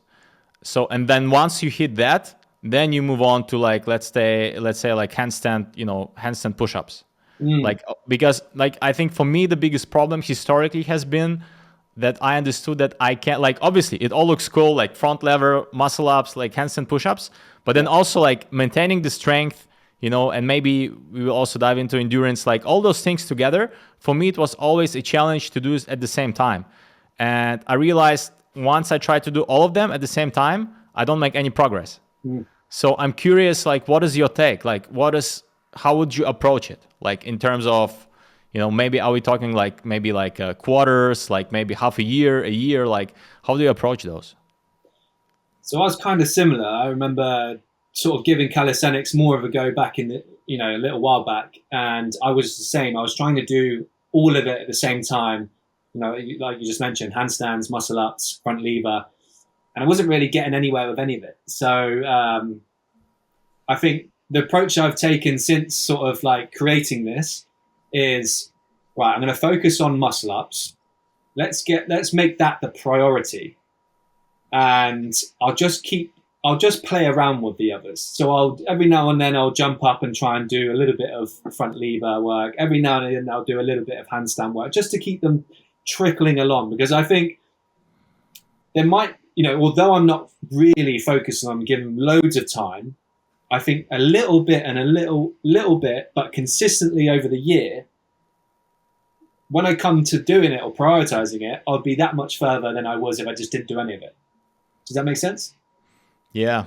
So, and then once you hit that, then you move on to like, let's say like handstand push-ups. Like, because like, I think for me, the biggest problem historically has been that I understood that I can't, like, obviously it all looks cool, like front lever, muscle ups, like handstand push-ups, but then also like maintaining the strength, and maybe we will also dive into endurance, like all those things together. For me, it was always a challenge to do it at the same time. And I realized once I try to do all of them at the same time, I don't make any progress. So I'm curious, like, what is your take? Like, how would you approach it? Like in terms of, maybe are we talking like maybe like quarters, like maybe half a year, like how do you approach those? So I was kind of similar. I remember sort of giving calisthenics more of a go back in the, a little while back. And I was the same. I was trying to do all of it at the same time. Like you just mentioned, handstands, muscle ups, front lever. And I wasn't really getting anywhere with any of it. So I think the approach I've taken since sort of like creating this is, right, I'm going to focus on muscle ups. Let's make that the priority. And I'll just play around with the others. So every now and then I'll jump up and try and do a little bit of front lever work. Every now and then I'll do a little bit of handstand work just to keep them trickling along, because I think there might, although I'm not really focusing on giving loads of time, I think a little bit and a little bit, but consistently over the year, when I come to doing it or prioritizing it, I'll be that much further than I was if I just didn't do any of it. Does that make sense? Yeah.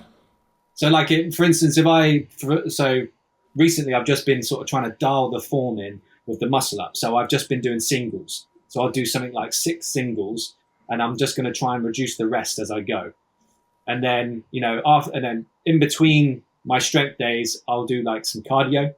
So like, for instance, so recently I've just been sort of trying to dial the form in with the muscle up. So I've just been doing singles. So I'll do something like 6 singles, and I'm just going to try and reduce the rest as I go. And then, and then in between my strength days, I'll do like some cardio.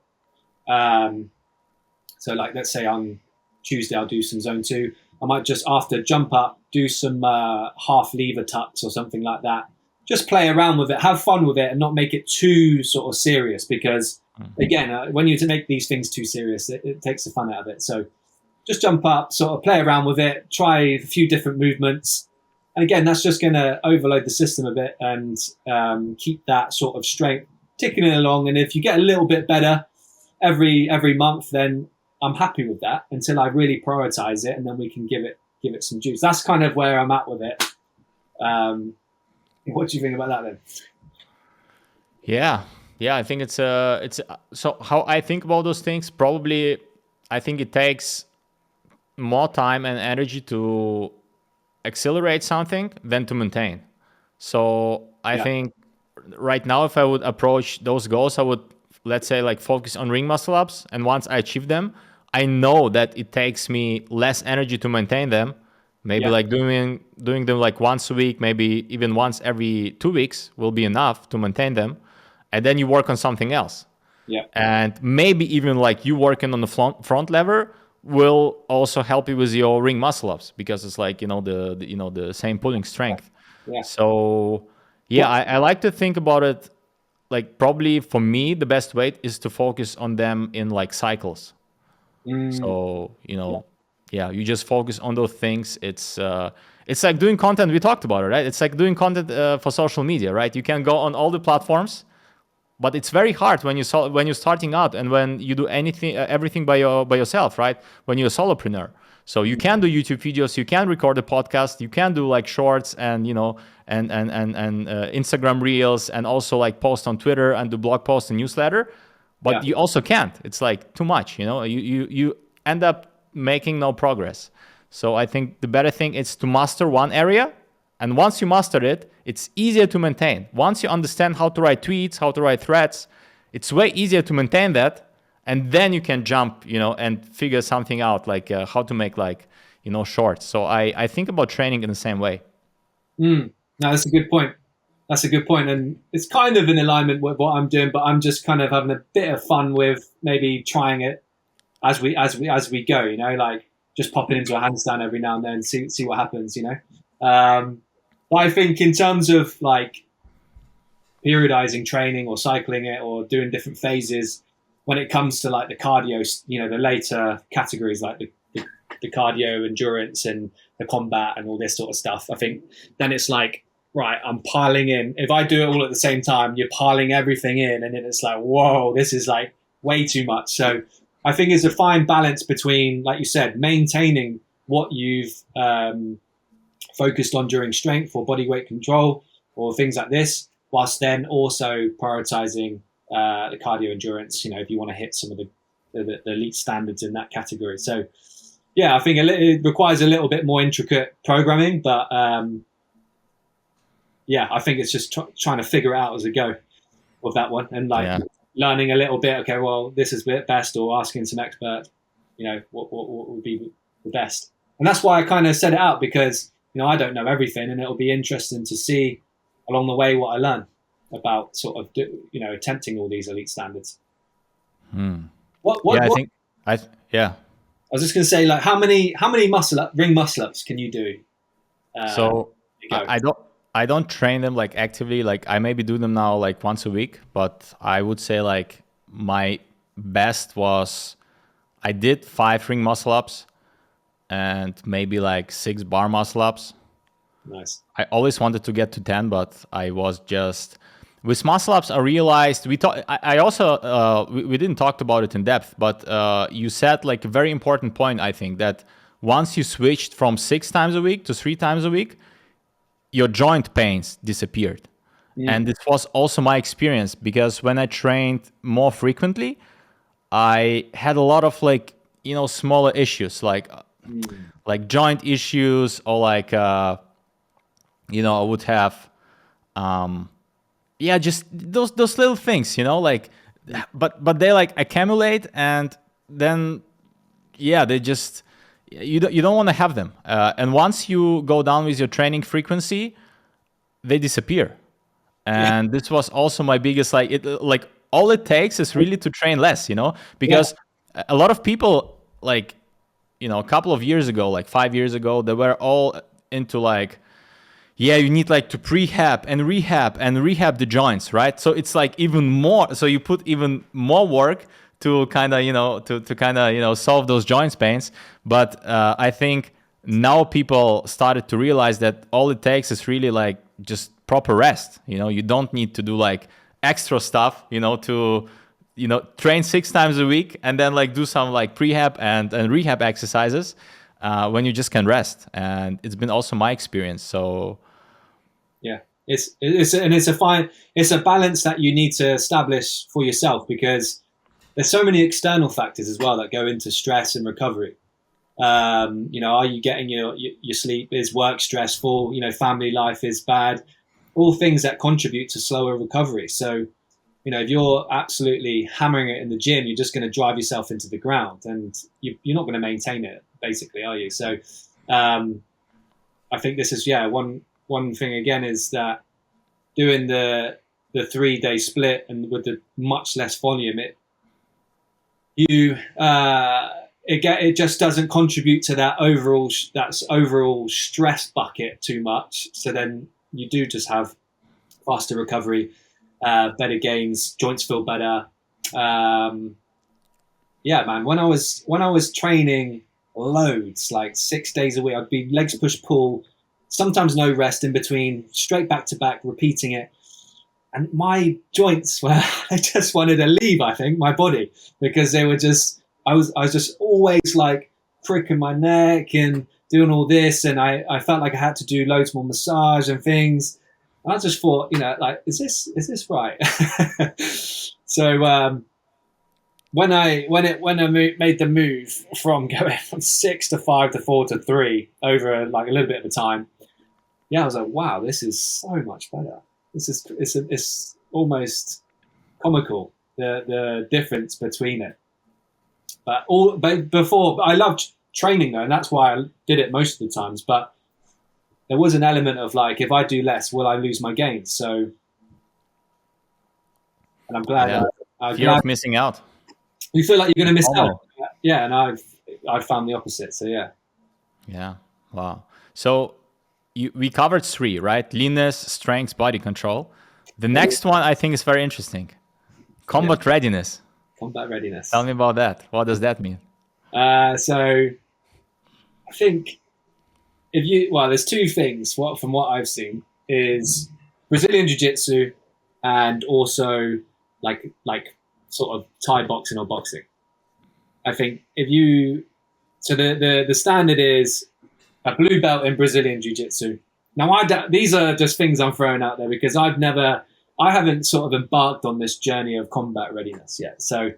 So like, let's say on Tuesday, I'll do some zone 2. I might just, after jump up, do some half lever tucks or something like that. Just play around with it, have fun with it, and not make it too sort of serious, because again, when you make these things too serious, it takes the fun out of it. So just jump up, sort of play around with it, try a few different movements. And again, that's just going to overload the system a bit and keep that sort of strength ticking it along. And if you get a little bit better every month, then I'm happy with that until I really prioritize it, and then we can give it some juice. That's kind of where I'm at with it. What do you think about that then? Yeah. I think it's so how I think about those things. Probably, I think it takes more time and energy to accelerate something than to maintain. So I think right now, if I would approach those goals, I would, let's say, like focus on ring muscle ups. And once I achieve them, I know that it takes me less energy to maintain them. Maybe like doing them like once a week, maybe even once every 2 weeks will be enough to maintain them. And then you work on something else. Yeah. And maybe even like you working on the front lever will also help you with your ring muscle ups, because it's like, the same pulling strength. Yeah. So I like to think about it like, probably for me, the best way is to focus on them in like cycles. So, you just focus on those things. It's like doing content. We talked about it, right? It's like doing content for social media, right? You can go on all the platforms, but it's very hard when you're starting out and when you do everything by yourself, right? When you're a solopreneur. So you can do YouTube videos, you can record a podcast, you can do like shorts and and Instagram reels, and also like post on Twitter and do blog posts and newsletter. But you also can't. It's like too much. You end up making no progress. So I think the better thing is to master one area, and once you master it, it's easier to maintain. Once you understand how to write tweets, how to write threads, it's way easier to maintain that and then you can jump, and figure something out, like how to make like, shorts. So I think about training in the same way. No, that's a good point. That's a good point, and it's kind of in alignment with what I'm doing. But I'm just kind of having a bit of fun with maybe trying it as we go. Like just popping into a handstand every now and then, see what happens. But I think in terms of like periodizing training or cycling it or doing different phases, when it comes to like the cardio, the later categories like the cardio endurance and the combat and all this sort of stuff, I think then it's like, right, I'm piling in. If I do it all at the same time, you're piling everything in, and then it's like, whoa, this is like way too much. So I think it's a fine balance between, like you said, maintaining what you've focused on during strength or body weight control or things like this, whilst then also prioritizing the cardio endurance, if you want to hit some of the elite standards in that category. So yeah, I think it requires a little bit more intricate programming, but yeah, I think it's just trying to figure it out as we go with that one, and like learning a little bit. Okay, well, this is best, or asking some experts, what would be the best. And that's why I kind of set it out, because I don't know everything, and it'll be interesting to see along the way what I learn about sort of attempting all these elite standards. I was just going to say, like, how many ring muscle ups can you do? I don't train them like actively. Like I maybe do them now like once a week, but I would say like my best was I did 5 ring muscle ups and maybe like 6 bar muscle ups. Nice. I always wanted to get to 10, but I was just with muscle ups. I realized we didn't talk about it in depth, but you said like a very important point. I think that once you switched from 6 times a week to 3 times a week, your joint pains disappeared. And this was also my experience, because when I trained more frequently, I had a lot of like, smaller issues, like joint issues, or like, I would have, just those little things, like, but they like accumulate, and then, they just, you don't want to have them. And once you go down with your training frequency, they disappear. And this was also my biggest, like all it takes is really to train less, because a lot of people, like, a couple of years ago, like 5 years ago, they were all into like, you need like to prehab and rehab the joints, right? So it's like even more, so you put even more work to kind of, to kind of, solve those joints pains. But I think now people started to realize that all it takes is really like just proper rest. You don't need to do like extra stuff, to, train 6 times a week and then like do some like prehab and rehab exercises when you just can rest. And it's been also my experience. So yeah, it's a balance that you need to establish for yourself, because there's so many external factors as well that go into stress and recovery. Are you getting your sleep? Is work stressful? Family life is bad. All things that contribute to slower recovery. So, if you're absolutely hammering it in the gym, you're just going to drive yourself into the ground, and you're not going to maintain it, basically, are you? So, I think this is one thing again, is that doing the 3-day split and with the much less volume, it just doesn't contribute to that overall stress bucket too much. So then you do just have faster recovery, better gains, joints feel better. Man, when I was training loads, like 6 days a week, I'd be legs push pull, sometimes no rest in between, straight back to back, repeating it. And my joints I just wanted to leave, I think, my body, because they were just, I was just always like pricking my neck and doing all this. And I felt like I had to do loads more massage and things. And I just thought, like, is this right? So when I made the move from going from 6 to 5 to 4 to 3 over like a little bit of a time, I was like, wow, this is so much better. It's almost comical, the difference between it. But before, I loved training though, and that's why I did it most of the times. But there was an element of like, if I do less, will I lose my gains? So, and I'm glad. Yeah. I'm Fear glad of missing out. you feel like you're going to miss FOMO. out. Yeah, and I've found the opposite. So yeah. Yeah. Wow. So we covered three, right? Leanness, strength, body control. The next one I think is very interesting. Combat readiness. Combat readiness. Tell me about that. What does that mean? So I think there's two things. From what I've seen is Brazilian Jiu-Jitsu and also like sort of Thai boxing or boxing. I think the standard is a blue belt in Brazilian Jiu-Jitsu. Now these are just things I'm throwing out there because I haven't sort of embarked on this journey of combat readiness yet. So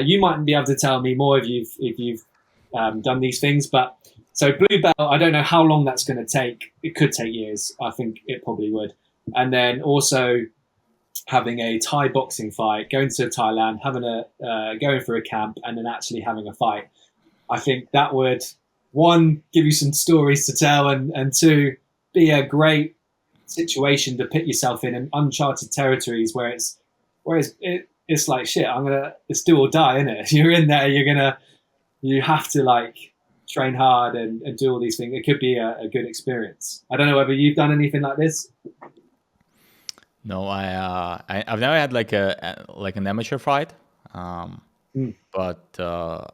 you might be able to tell me more if you've done these things. But so blue belt, I don't know how long that's going to take. It could take years. I think it probably would. And then also having a Thai boxing fight, going to Thailand, going for a camp, and then actually having a fight. I think that would, one, give you some stories to tell, and two, be a great situation to put yourself in uncharted territories where it's like shit. It's do or die, isn't it? You're in there. You have to like train hard and do all these things. It could be a good experience. I don't know whether you've done anything like this. No, I've never had like an amateur fight, but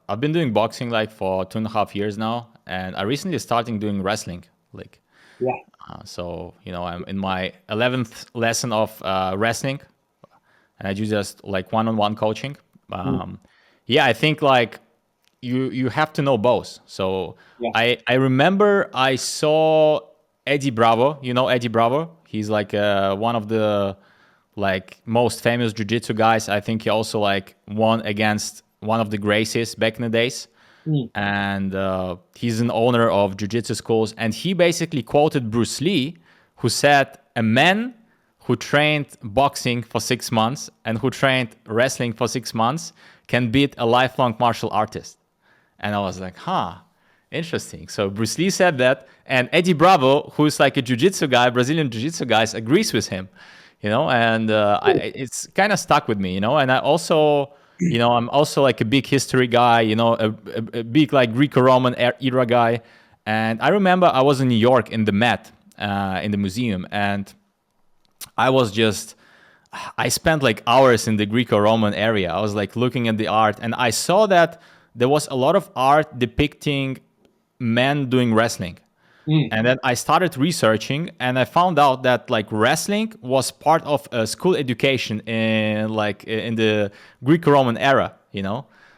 I've been doing boxing like for 2.5 years now, and I recently started doing wrestling. Like, yeah. So I'm in my 11th lesson of wrestling, and I do just like one-on-one coaching. Yeah, I think like you have to know both. So yeah. I remember I saw Eddie Bravo. You know Eddie Bravo? He's like one of the like most famous jiu-jitsu guys. I think he also like won against one of the Gracies back in the days. And he's an owner of jiu-jitsu schools. And he basically quoted Bruce Lee, who said, a man who trained boxing for 6 months and who trained wrestling for 6 months can beat a lifelong martial artist. And I was like, interesting. So Bruce Lee said that, and Eddie Bravo, who's like a jiu-jitsu guy, Brazilian jiu-jitsu guy, agrees with him, and it's kind of stuck with me, and I also, I'm also like a big history guy, a big like Greco-Roman era guy. And I remember I was in New York in the Met, in the museum, and I spent like hours in the Greco-Roman area. I was like looking at the art, and I saw that there was a lot of art depicting men doing wrestling. And then I started researching, and I found out that like wrestling was part of a school education in the Greco-Roman era,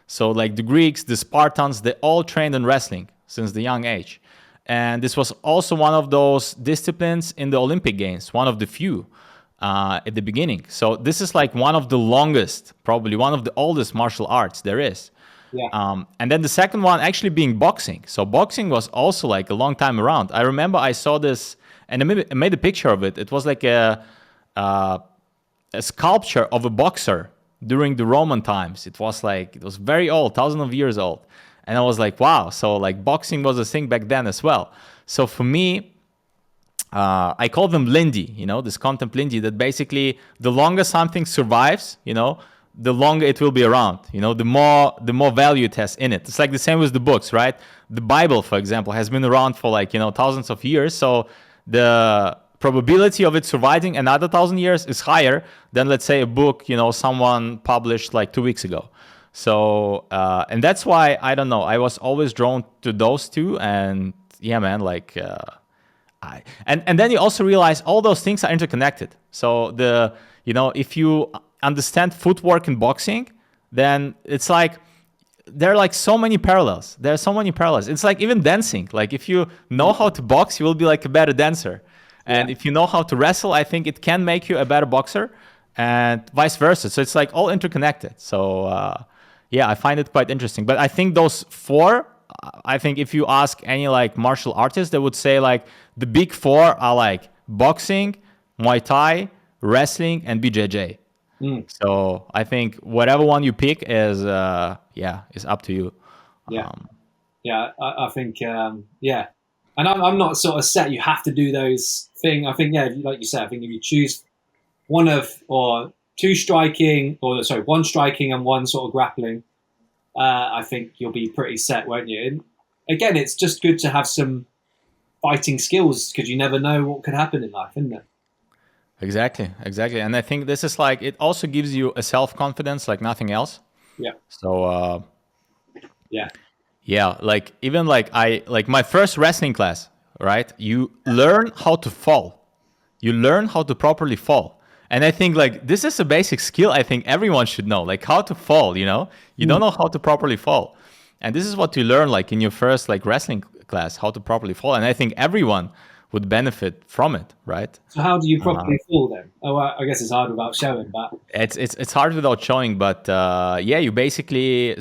So like the Greeks, the Spartans, they all trained in wrestling since the young age. And this was also one of those disciplines in the Olympic Games, one of the few at the beginning. So this is like one of the longest, probably one of the oldest martial arts there is. Yeah. And then the second one actually being boxing. So boxing was also like a long time around. I remember I saw this, and I made a picture of it. It was like a sculpture of a boxer during the Roman times. It was very old, thousands of years old. And I was like, wow. So like boxing was a thing back then as well. So for me, I call them Lindy, this contempt Lindy, that basically the longer something survives, the longer it will be around, the more value it has in it. It's like the same with the books, right? The Bible, for example, has been around for thousands of years. So the probability of it surviving another 1,000 years is higher than, let's say, a book, someone published like 2 weeks ago. So, and that's why, I don't know, I was always drawn to those two. And yeah, man, and then you also realize all those things are interconnected. So if you understand footwork in boxing, then it's like there are like so many parallels. There are so many parallels. It's like even dancing. Like if you know how to box, you will be like a better dancer. And if you know how to wrestle, I think it can make you a better boxer, and vice versa. So it's like all interconnected. So I find it quite interesting. But I think those four, I think if you ask any like martial artist, they would say like the big four are like boxing, Muay Thai, wrestling, and BJJ. So I think whatever one you pick is is up to you. Yeah. I think, and I'm not sort of set. You have to do those things. I think, like you said, I think if you choose or two striking, or sorry, one striking and one sort of grappling, I think you'll be pretty set, won't you? And again, it's just good to have some fighting skills because you never know what could happen in life, isn't it? Exactly. And I think this is like, it also gives you a self-confidence like nothing else. Yeah. So yeah. Yeah, like even like my first wrestling class, right? You learn how to fall. You learn how to properly fall. And I think like this is a basic skill I think everyone should know, like how to fall, you know? You don't know how to properly fall. And this is what you learn like in your first like wrestling class, how to properly fall. And I think everyone would benefit from it, right? So how do you properly fall then? Oh, I guess it's hard without showing, but it's hard without showing, but you basically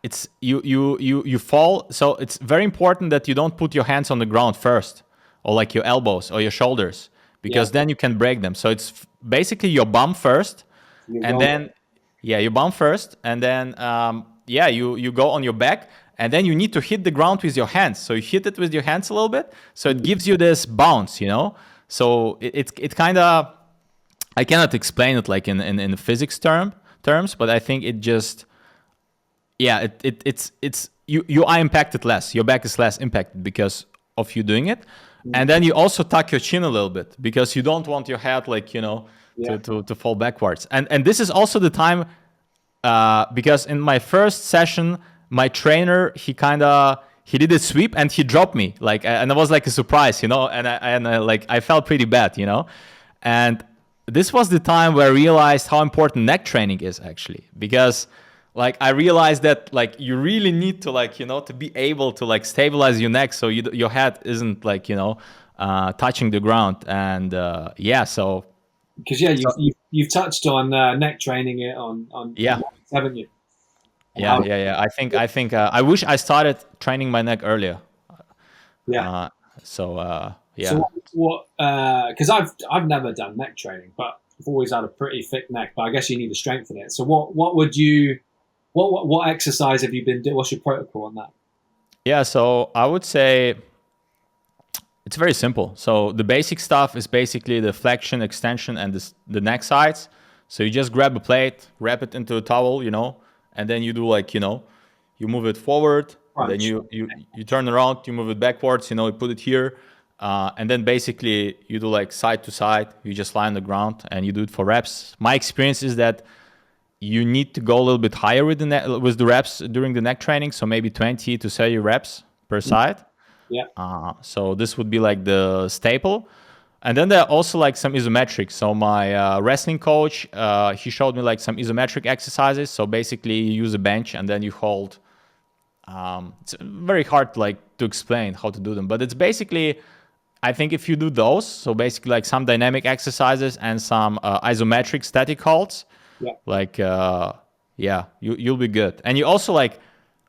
it's you fall. So it's very important that you don't put your hands on the ground first, or like your elbows or your shoulders, because then you can break them. So it's basically your bum first, and then your bum first, and then you go on your back, and then you need to hit the ground with your hands. So you hit it with your hands a little bit, so it gives you this bounce, you know. So it kind of, I cannot explain it like in physics terms, but I think it just it's you are impacted less. Your back is less impacted because of you doing it. And then you also tuck your chin a little bit because you don't want your head like, you know, to fall backwards. And this is also the time because in my first session, my trainer, he did a sweep and he dropped me like, and it was like a surprise, you know, and I felt pretty bad, you know. And this was the time where I realized how important neck training is actually, because like I realized that like you really need to like, you know, to be able to like stabilize your neck so your head isn't like, you know, touching the ground. And so because you've touched on neck training it on haven't you? I think I wish I started training my neck earlier. So what because I've never done neck training, but I've always had a pretty thick neck, but I guess you need to strengthen it. So what would you what exercise have you been doing? What's your protocol on that? Yeah, so I would say it's very simple. So the basic stuff is basically the flexion, extension, and the neck sides. So you just grab a plate, wrap it into a towel, you know, and then you do like, you know, you move it forward, then you turn around, you move it backwards, you know, you put it here, and then basically you do like side to side. You just lie on the ground and you do it for reps. My experience is that you need to go a little bit higher with the reps during the neck training, so maybe 20 to 30 reps per side. So this would be like the staple. And then there are also like some isometric. So my wrestling coach, he showed me like some isometric exercises. So basically you use a bench and then you hold. It's very hard like to explain how to do them, but it's basically, I think if you do those, so basically like some dynamic exercises and some isometric static holds, you'll be good. And you also like,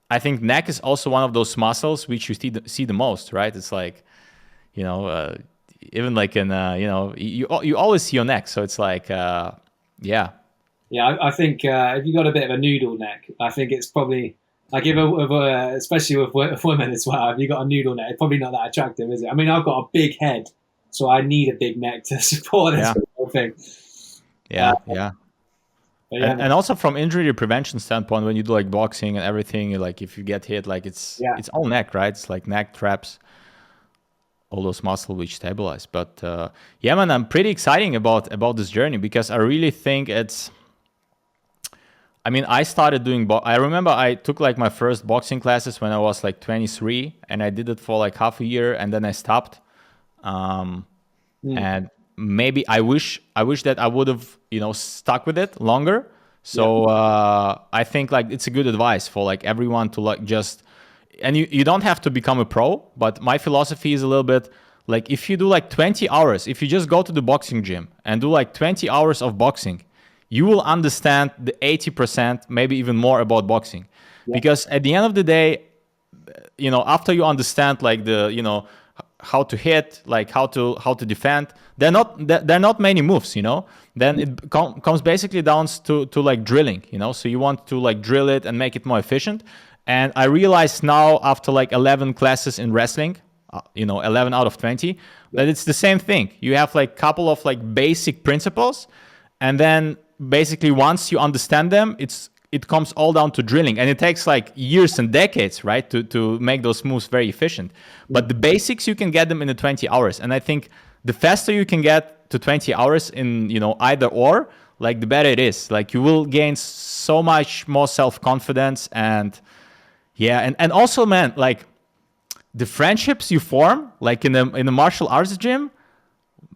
I think neck is also one of those muscles which you see the most, right? It's like, you know, even like in, you know, you always see your neck. So it's like, I think if you got a bit of a noodle neck, I think it's probably like especially with women as well. If you got a noodle neck, it's probably not that attractive, is it? I mean, I've got a big head, so I need a big neck to support this whole thing. And also from injury prevention standpoint, when you do like boxing and everything, like if you get hit, like it's all neck, right? It's like neck, traps, all those muscles which stabilize. But man, I'm pretty excited about this journey because I really think it's. I mean, I started doing. I remember I took like my first boxing classes when I was like 23, and I did it for like half a year, and then I stopped. And maybe I wish that I would have, you know, stuck with it longer. So I think like it's a good advice for like everyone to like just, and you don't have to become a pro, but my philosophy is a little bit like if you do like 20 hours, if you just go to the boxing gym and do like 20 hours of boxing, you will understand the 80%, maybe even more about boxing. Because at the end of the day, you know, after you understand like the, you know, how to hit, like how to defend, they're not many moves, you know. then it comes basically down to like drilling, you know. So you want to like drill it and make it more efficient. And I realized now after like 11 classes in wrestling, 11 out of 20, that it's the same thing. You have like couple of like basic principles, and then basically once you understand them, it comes all down to drilling, and it takes like years and decades, right, to make those moves very efficient. But the basics, you can get them in the 20 hours. And I think the faster you can get to 20 hours in, either or, like the better it is. Like you will gain so much more self-confidence. And yeah, and also, man, like the friendships you form, like in the martial arts gym,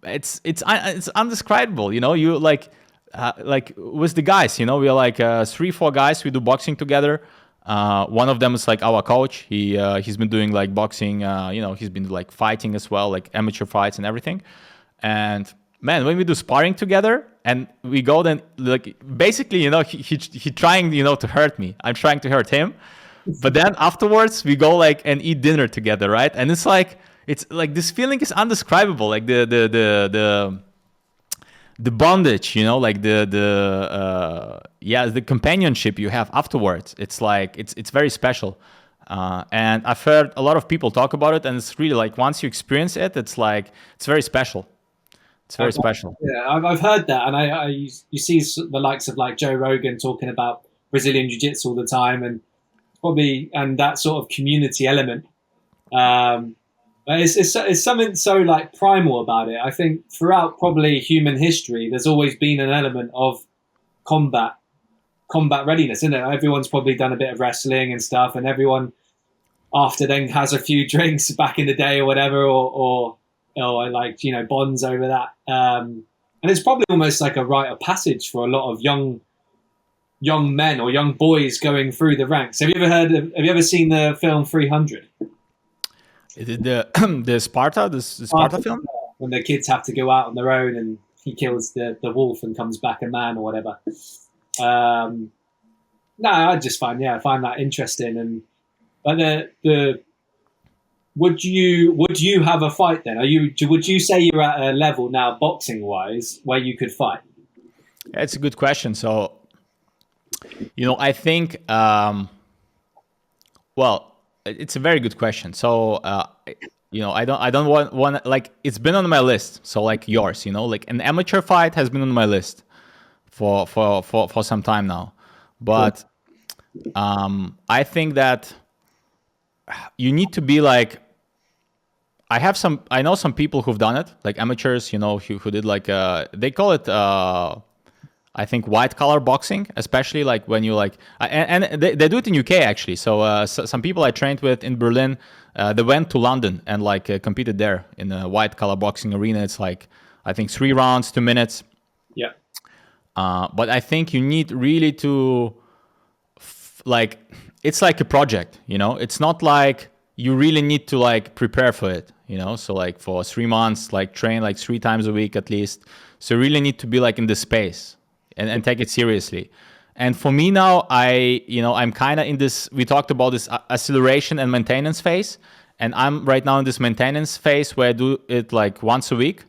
it's undescribable. You like with the guys, we are like 3-4 guys. We do boxing together. One of them is like our coach. He's been doing like boxing. He's been like fighting as well, like amateur fights and everything. And man, when we do sparring together and we go, then like basically, he trying, to hurt me. I'm trying to hurt him. But then afterwards we go like and eat dinner together, right? And it's like this feeling is undescribable. Like the bondage, like the companionship you have afterwards. It's like it's very special. And I've heard a lot of people talk about it, and it's really like once you experience it, it's like it's very special. It's very special. Yeah, I've heard that, and you see the likes of like Joe Rogan talking about Brazilian Jiu-Jitsu all the time, and that sort of community element. It's something so like primal about it. I think throughout probably human history, there's always been an element of combat readiness, isn't it? Everyone's probably done a bit of wrestling and stuff, and everyone after then has a few drinks back in the day or whatever, or like bonds over that. And it's probably almost like a rite of passage for a lot of young men or young boys going through the ranks. Have you ever seen the film 300? The Sparta film? When the kids have to go out on their own and he kills the wolf and comes back a man or whatever. No, I just find that interesting. But would you have a fight then? Would you say you're at a level now, boxing wise, where you could fight? It's a good question. So, I think, it's a very good question. So, I don't want like it's been on my list. So like yours, like an amateur fight has been on my list for some time now. But I think that you need to be like. I know some people who've done it, like amateurs, who did like they call it. I think white collar boxing, especially like when you like, and they do it in UK actually. So some people I trained with in Berlin, they went to London and like competed there in a white collar boxing arena. It's like, I think 3 rounds, 2 minutes. Yeah. But I think you need really to like, it's like a project, it's not like you really need to like prepare for it, so like for 3 months, like train like 3 times a week at least. So you really need to be like in the space. And take it seriously. And for me now, I'm kind of in this, we talked about this acceleration and maintenance phase. And I'm right now in this maintenance phase where I do it like once a week.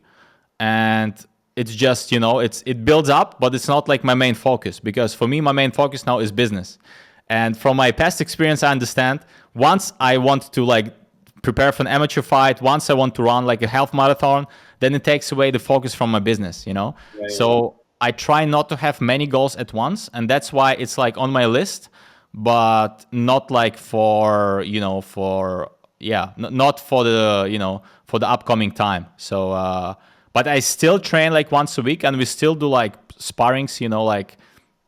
And it's just, it builds up, but it's not like my main focus. Because for me, my main focus now is business. And from my past experience, I understand once I want to like prepare for an amateur fight, once I want to run like a half marathon, then it takes away the focus from my business, Yeah, So I try not to have many goals at once, and that's why it's like on my list, but not like for not for the for the upcoming time. So, but I still train like once a week, and we still do like sparrings, like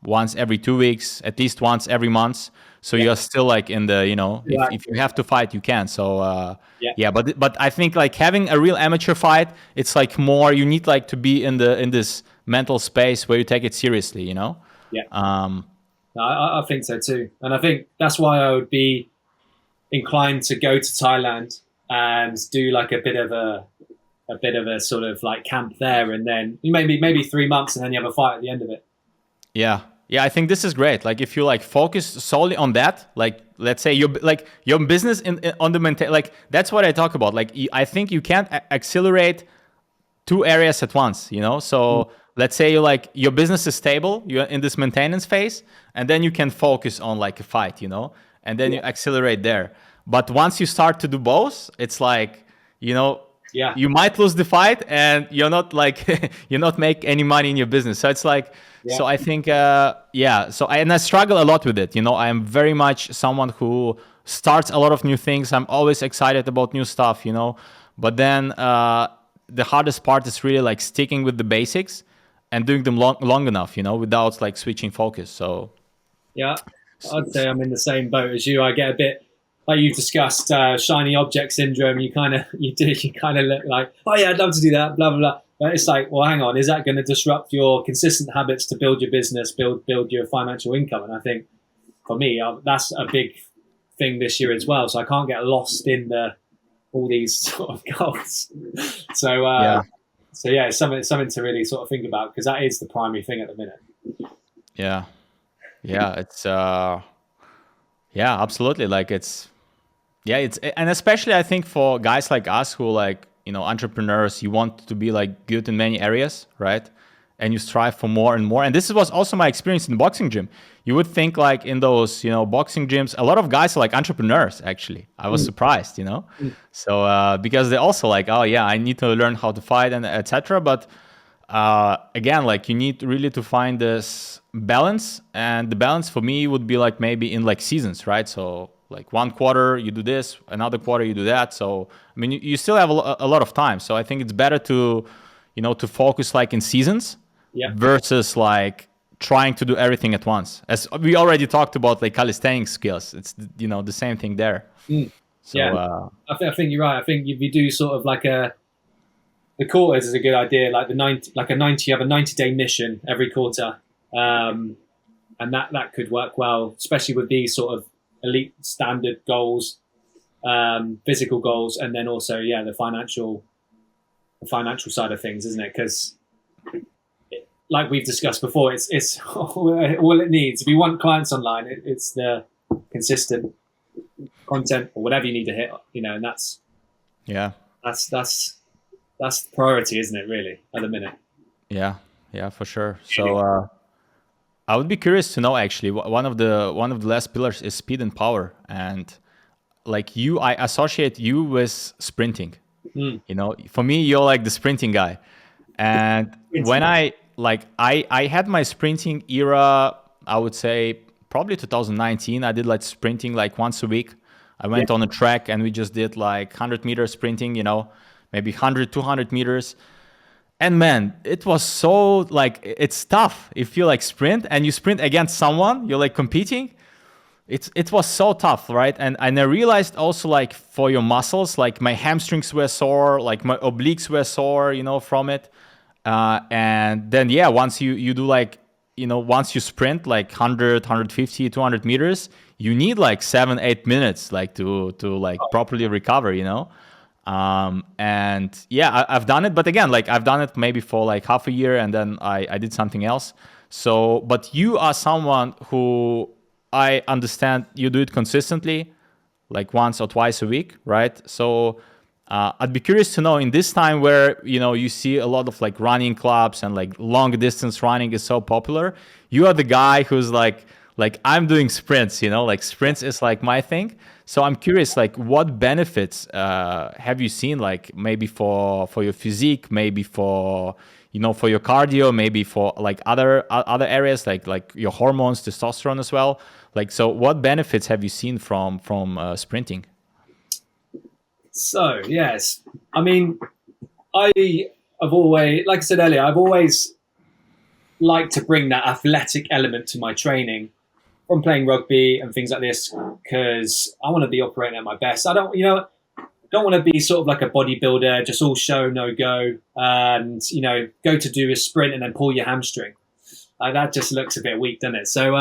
once every 2 weeks, at least once every month. So you're still like in the if you have to fight, you can. So but I think like having a real amateur fight, it's like more you need like to be in this mental space where you take it seriously, Yeah. I think so too, and I think that's why I would be inclined to go to Thailand and do like a bit of a sort of like camp there, and then maybe 3 months, and then you have a fight at the end of it. Yeah, I think this is great. Like if you like focus solely on that, like let's say your business on the maintain, like that's what I talk about. Like I think you can't accelerate 2 areas at once, So let's say you like your business is stable, you're in this maintenance phase, and then you can focus on like a fight, and then you accelerate there. But once you start to do both, it's like, Yeah. you might lose the fight and you're not like, you're not make any money in your business. So it's like, so I think, and I struggle a lot with it. I am very much someone who starts a lot of new things. I'm always excited about new stuff, but then the hardest part is really like sticking with the basics and doing them long enough, without like switching focus. So yeah, I'd say I'm in the same boat as you. I get a bit, like you've discussed, shiny object syndrome. You kind of look like, oh yeah, I'd love to do that, blah blah blah. But it's like, well, hang on, is that going to disrupt your consistent habits to build your business, build your financial income? And I think for me, that's a big thing this year as well. So I can't get lost in all these sort of goals. So it's something to really sort of think about, because that is the primary thing at the minute. Yeah, it's absolutely, like it's and especially I think for guys like us who like, entrepreneurs, you want to be like good in many areas, right? And you strive for more and more. And this was also my experience in the boxing gym. You would think like in those, boxing gyms, a lot of guys are like entrepreneurs, actually. I was surprised, So because they're also like, oh yeah, I need to learn how to fight and etc. But again, like you need really to find this balance. And the balance for me would be like maybe in like seasons, right? So like one quarter you do this, another quarter you do that. So, I mean, you still have a lot of time. So I think it's better to, to focus like in seasons versus like trying to do everything at once. As we already talked about like calisthenics skills, it's, the same thing there. So, I think you're right. I think if you do sort of like the quarters is a good idea. Like you have a 90-day mission every quarter. And that could work well, especially with these sort of elite standard goals, physical goals, and then also the financial side of things, isn't it? Because like we've discussed before, it's all it needs. If you want clients online, it's the consistent content or whatever you need to hit, and that's priority, isn't it, really, at the minute? Yeah, for sure. So I would be curious to know, actually, one of the last pillars is speed and power, and like I associate you with sprinting. For me, you're like the sprinting guy. And when I had my sprinting era, I would say probably 2019, I did like sprinting like once a week. I went on a track and we just did like 100-meter sprinting, maybe 100, 200 meters. And man, it was so like, it's tough. If you like sprint and you sprint against someone, you're like competing. It was so tough, right? And I realized also like for your muscles, like my hamstrings were sore, like my obliques were sore, from it. And then, once you do like, once you sprint like 100, 150, 200 meters, you need like 7-8 minutes, like to like properly recover, and I've done it, but again, like I've done it maybe for like half a year and then I did something else. So, but you are someone who I understand you do it consistently, like once or twice a week, right? So I'd be curious to know, in this time where, you see a lot of like running clubs and like long distance running is so popular, you are the guy who's like I'm doing sprints, like sprints is like my thing. So I'm curious, like what benefits have you seen, like maybe for your physique, maybe for, for your cardio, maybe for like other areas, like your hormones, testosterone as well. Like, so what benefits have you seen from sprinting? So, yes, I mean, I've always, like I said earlier, I've always liked to bring that athletic element to my training from playing rugby and things like this, because I want to be operating at my best. I don't want to be sort of like a bodybuilder, just all show, no go, and, go to do a sprint and then pull your hamstring. That just looks a bit weak, doesn't it? So,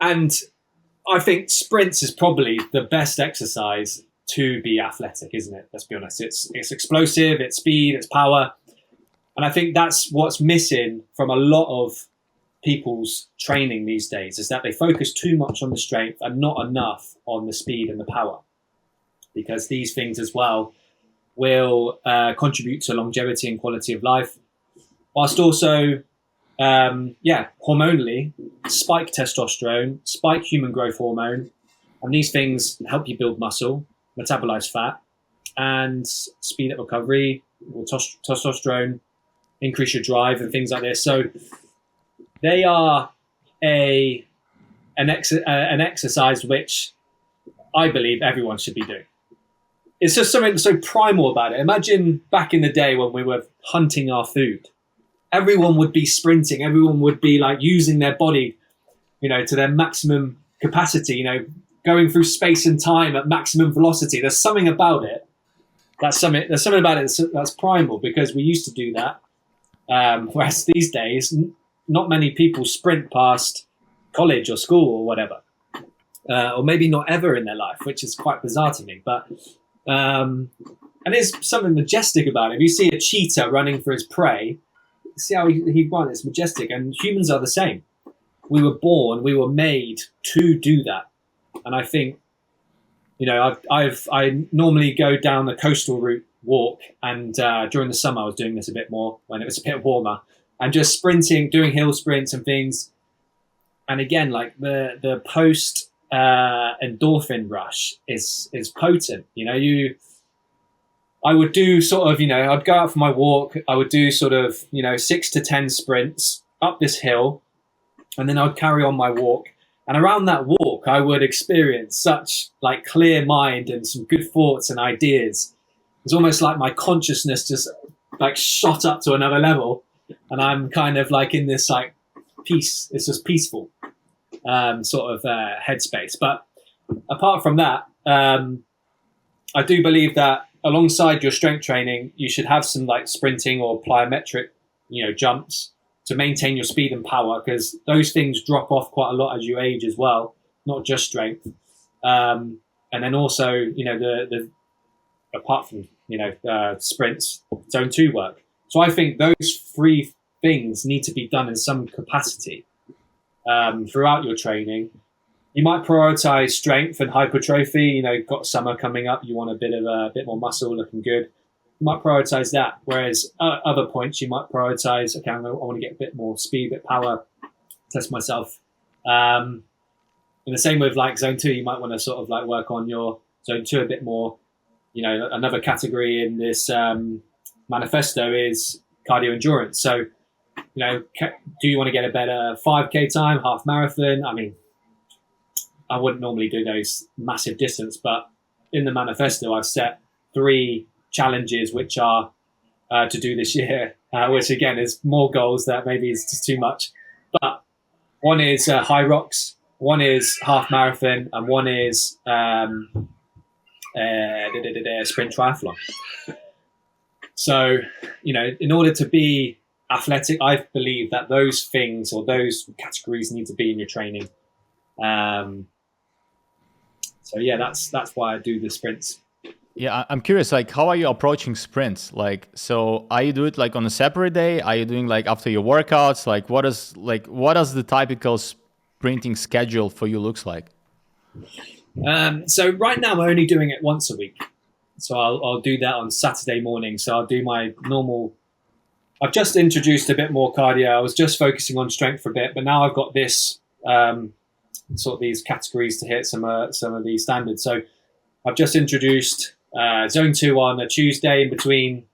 and I think sprints is probably the best exercise to be athletic, isn't it? Let's be honest. It's explosive, it's speed, it's power. And I think that's what's missing from a lot of people's training these days, is that they focus too much on the strength and not enough on the speed and the power. Because these things as well will contribute to longevity and quality of life. whilst also, hormonally, spike testosterone, spike human growth hormone, and these things help you build muscle, metabolize fat, and speed up recovery, or testosterone, increase your drive, and things like this. So they are an exercise which I believe everyone should be doing. It's just something so primal about it. Imagine back in the day when we were hunting our food. Everyone would be sprinting. Everyone would be like using their body, to their maximum capacity, going through space and time at maximum velocity. There's something about it. There's something about it that's primal, because we used to do that. Whereas these days, not many people sprint past college or school or whatever, or maybe not ever in their life, which is quite bizarre to me. But and there's something majestic about it. If you see a cheetah running for his prey, see how he runs. It's majestic, and humans are the same. We were made to do that, and I think, I normally go down the coastal route walk, and during the summer I was doing this a bit more when it was a bit warmer, and just sprinting, doing hill sprints and things. And again, like the post endorphin rush is potent. I would do sort of, I'd go out for my walk. I would do sort of, 6 to 10 sprints up this hill, and then I'd carry on my walk. And around that walk, I would experience such like clear mind and some good thoughts and ideas. It's almost like my consciousness just like shot up to another level, and I'm kind of like in this like peace. It's just peaceful sort of headspace. But apart from that, I do believe that alongside your strength training, you should have some like sprinting or plyometric, jumps to maintain your speed and power, because those things drop off quite a lot as you age as well, not just strength. And then also, the apart from, sprints, zone 2 work. So I think those 3 things need to be done in some capacity throughout your training. You might prioritize strength and hypertrophy. Got summer coming up, you want a bit more muscle, looking good. You might prioritize that. Whereas other points, you might prioritize, okay, I want to get a bit more speed, a bit power, test myself. And the same with like zone 2, you might want to sort of like work on your zone 2 a bit more. Another category in this manifesto is cardio endurance. So, do you want to get a better 5K time, half marathon? I mean, I wouldn't normally do those massive distance, but in the manifesto, I've set 3 challenges which are to do this year, which again is more goals that maybe is just too much. But one is high rocks, one is half marathon, and one is sprint triathlon. So, in order to be athletic, I believe that those things or those categories need to be in your training. So yeah, that's why I do the sprints. Yeah, I'm curious, like, how are you approaching sprints? Like, so are you do it like on a separate day? Are you doing like after your workouts? Like, what does the typical sprinting schedule for you looks like? So right now I'm only doing it once a week. So I'll do that on Saturday morning. So I'll do my normal. I've just introduced a bit more cardio. I was just focusing on strength for a bit, but now I've got this sort of these categories to hit some of these standards. So I've just introduced zone 2 on a Tuesday in between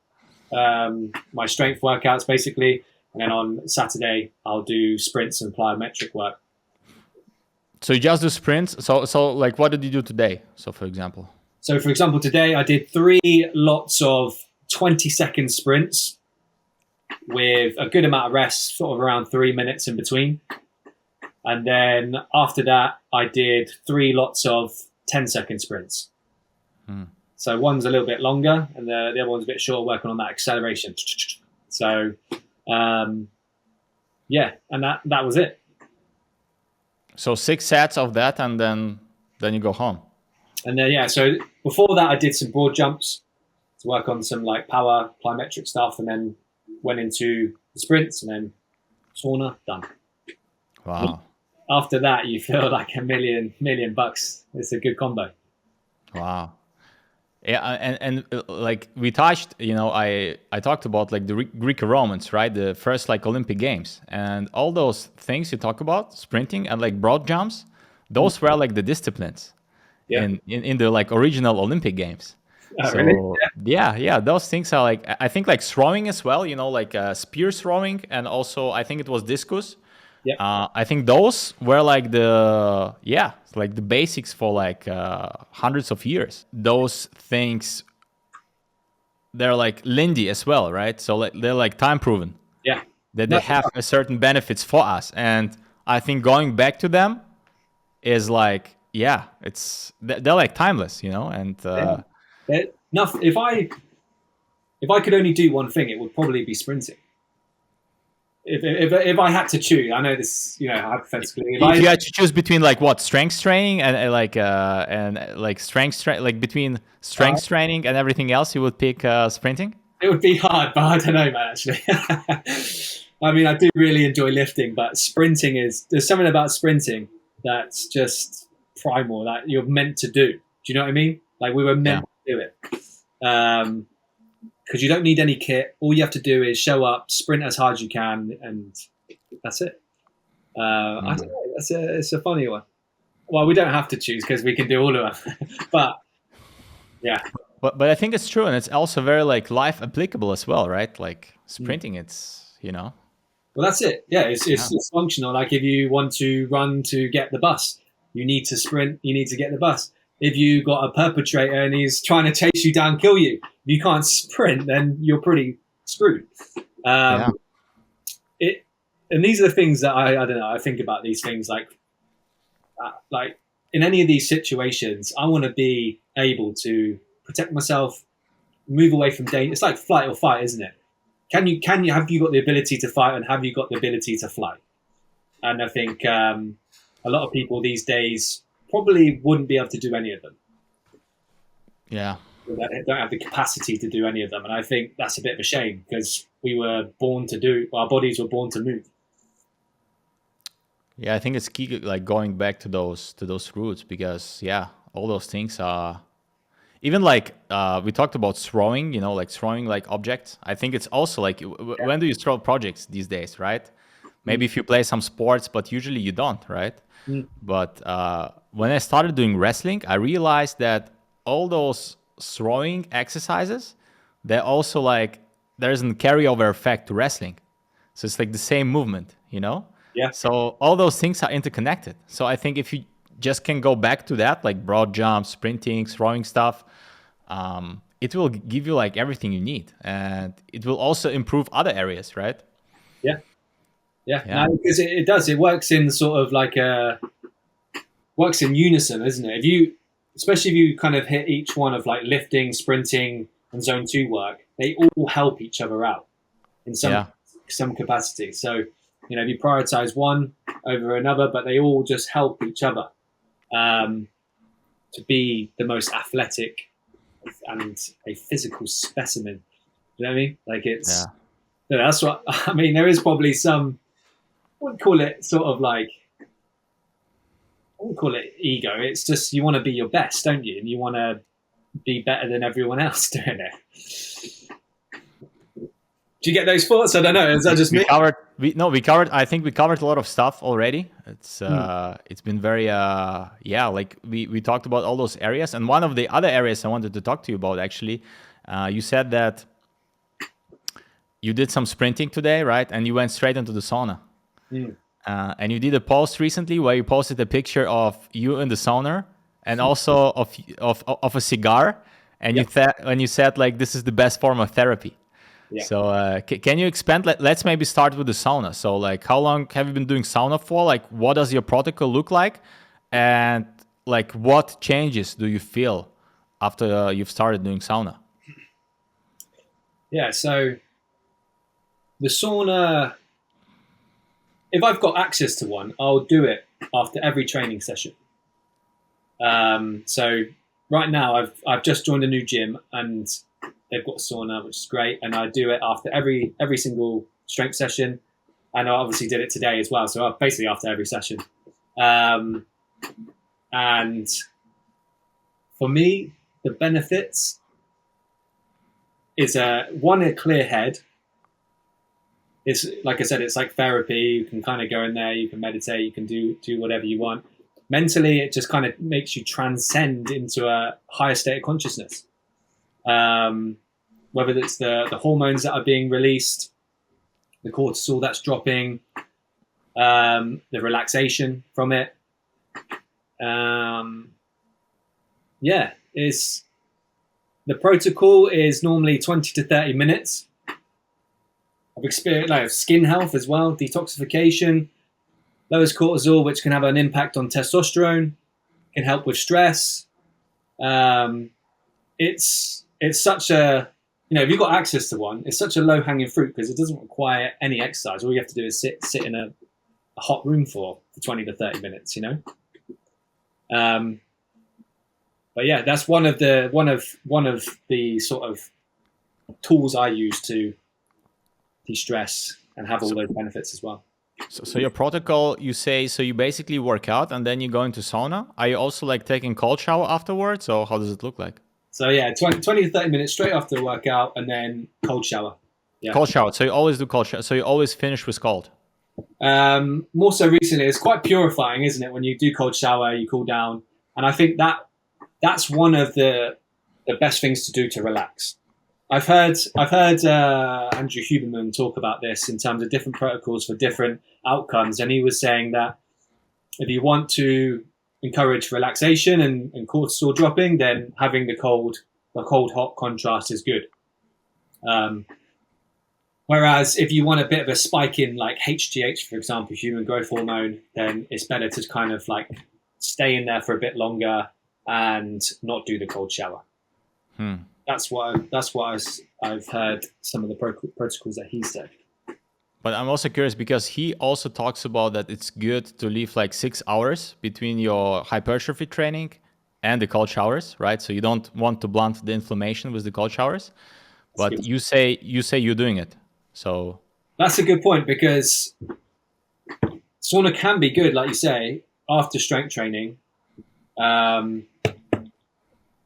my strength workouts, basically, and then on Saturday I'll do sprints and plyometric work. So you just do sprints. So like, what did you do today? So for example, today I did 3 lots of 20-second sprints with a good amount of rest, sort of around 3 minutes in between. And then after that, I did 3 lots of 10-second sprints. So one's a little bit longer and the other one's a bit shorter, working on that acceleration. So, yeah, and that was it. So 6 sets of that, and then you go home. And then, yeah, so before that, I did some broad jumps to work on some like power plyometric stuff, and then went into the sprints, and then sauna, done. Wow. After that, you feel like $1 million. It's a good combo. Wow. Yeah, and like we touched, I talked about like the Greco-Romans, right? The first like Olympic Games, and all those things you talk about, sprinting and like broad jumps, those were like the disciplines Yeah. in the like original Olympic Games. Oh, really? So yeah, those things are like I think like throwing as well, like spear throwing, and also I think it was discus. Yeah. I think those were like like the basics for like hundreds of years. Those things, they're like Lindy as well, right? So like, they're like time proven Yeah. that they No, have a certain benefits for us, and I think going back to them is like they're like timeless, and yeah. Nothing. If I could only do one thing, it would probably be sprinting. If I had to choose, I know this, hypothetically. if you had to choose between like what strength training and like like between strength training and everything else, you would pick sprinting. It would be hard, but I don't know, man. Actually, I mean, I do really enjoy lifting, but there's something about sprinting that's just primal, that you're meant to do. Do you know what I mean? Like we were meant to do it. Because you don't need any kit. All you have to do is show up, sprint as hard as you can, and that's it. I don't know. It's a funny one. Well, we don't have to choose because we can do all of them. But yeah. But I think it's true, and it's also very like life applicable as well, right? Like sprinting, it's Well, that's it. Yeah, it's functional. Like if you want to run to get the bus, you need to sprint. You need to get the bus. If you got a perpetrator and he's trying to chase you down, kill you, if you can't sprint, then you're pretty screwed. And these are the things that I don't know. I think about these things like in any of these situations, I want to be able to protect myself, move away from danger. It's like flight or fight, isn't it? Have you got the ability to fight, and have you got the ability to fly? And I think a lot of people these days probably wouldn't be able to do any of them. Yeah. They don't have the capacity to do any of them. And I think that's a bit of a shame because our bodies were born to move. Yeah, I think it's key, like going back to those roots, because all those things are even like we talked about throwing, like throwing like objects. I think it's also like when do you throw projects these days, right? Maybe if you play some sports, but usually you don't, right? But when I started doing wrestling, I realized that all those throwing exercises, they're also like there's a carryover effect to wrestling. So it's like the same movement, Yeah. So all those things are interconnected. So I think if you just can go back to that, like broad jumps, sprinting, throwing stuff, it will give you like everything you need, and it will also improve other areas, right? Yeah. No, because it does. It works in sort of like works in unison, isn't it? Especially if you kind of hit each one of like lifting, sprinting, and zone 2 work, they all help each other out in some capacity. So, if you prioritize one over another, but they all just help each other to be the most athletic and a physical specimen. You know what I mean? Like that's what I mean. There is probably some, I wouldn't call it sort of like, I wouldn't call it ego. It's just you want to be your best, don't you? And you want to be better than everyone else doing it. Do you get those thoughts? I don't know. Is that just me? I think we covered a lot of stuff already. It's been very like we talked about all those areas, and one of the other areas I wanted to talk to you about actually, you said that you did some sprinting today, right? And you went straight into the sauna. And you did a post recently where you posted a picture of you in the sauna and also of a cigar, and you said like this is the best form of therapy. Yeah. So can you expand? Let's maybe start with the sauna. So like how long have you been doing sauna for? Like what does your protocol look like? And like what changes do you feel after you've started doing sauna? Yeah, so the sauna, if I've got access to one, I'll do it after every training session. So right now I've just joined a new gym and they've got a sauna, which is great, and I do it after every single strength session, and I obviously did it today as well. So basically after every session, and for me, the benefits is one, a clear head. It's like I said, it's like therapy. You can kind of go in there, you can meditate, you can do whatever you want. Mentally, it just kind of makes you transcend into a higher state of consciousness. Whether it's the hormones that are being released, the cortisol that's dropping, the relaxation from it. Is the protocol is normally 20 to 30 minutes. I've experienced like skin health as well, detoxification, lowers cortisol, which can have an impact on testosterone, can help with stress. It's such a, if you've got access to one, it's such a low hanging fruit because it doesn't require any exercise. All you have to do is sit in a hot room for 20 to 30 minutes, But yeah, that's one of the sort of tools I use to de-stress and have all those benefits as well. So your protocol, you say, so you basically work out and then you go into sauna. Are you also like taking cold shower afterwards, or how does it look like? So yeah, 20 to 30 minutes straight after the workout and then cold shower. Yeah. Cold shower. So you always do cold shower. So you always finish with cold. More so recently, it's quite purifying, isn't it? When you do cold shower, you cool down. And I think that's one of the best things to do to relax. I've heard Andrew Huberman talk about this in terms of different protocols for different outcomes, and he was saying that if you want to encourage relaxation and cortisol dropping, then having the cold hot contrast is good. Whereas if you want a bit of a spike in like HGH, for example, human growth hormone, then it's better to kind of like stay in there for a bit longer and not do the cold shower. That's what I've heard some of the protocols that he said. But I'm also curious because he also talks about that it's good to leave like 6 hours between your hypertrophy training and the cold showers, right? So you don't want to blunt the inflammation with the cold showers. But you say you're doing it. So that's a good point, because sauna can be good, like you say, after strength training.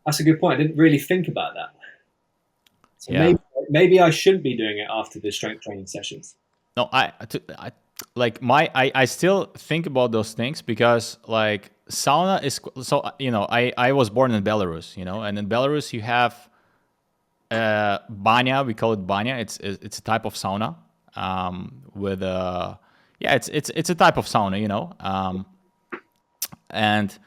That's a good point. I didn't really think about that. So maybe I shouldn't be doing it after the strength training sessions. No, I still think about those things because like sauna is so, I was born in Belarus, and in Belarus you have banya. We call it banya. It's a type of sauna it's a type of sauna, and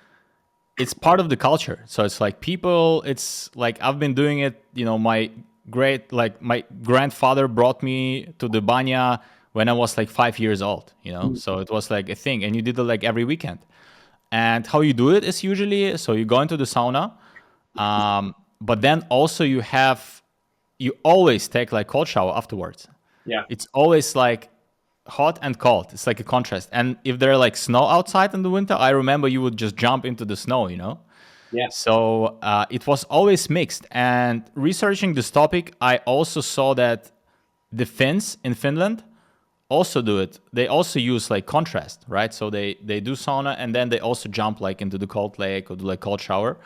it's part of the culture. So it's like people, it's like I've been doing it, my grandfather brought me to the banya when I was like 5 years old, so it was like a thing, and you did it like every weekend. And how you do it is usually, so you go into the sauna, but then also you always take like cold shower afterwards. Yeah. It's always like hot and cold. It's like a contrast. And if there's like snow outside in the winter, I remember you would just jump into the snow, Yeah. So it was always mixed. And researching this topic, I also saw that the Finns in Finland also do it. They also use like contrast, right? So they do sauna and then they also jump like into the cold lake or do like cold shower.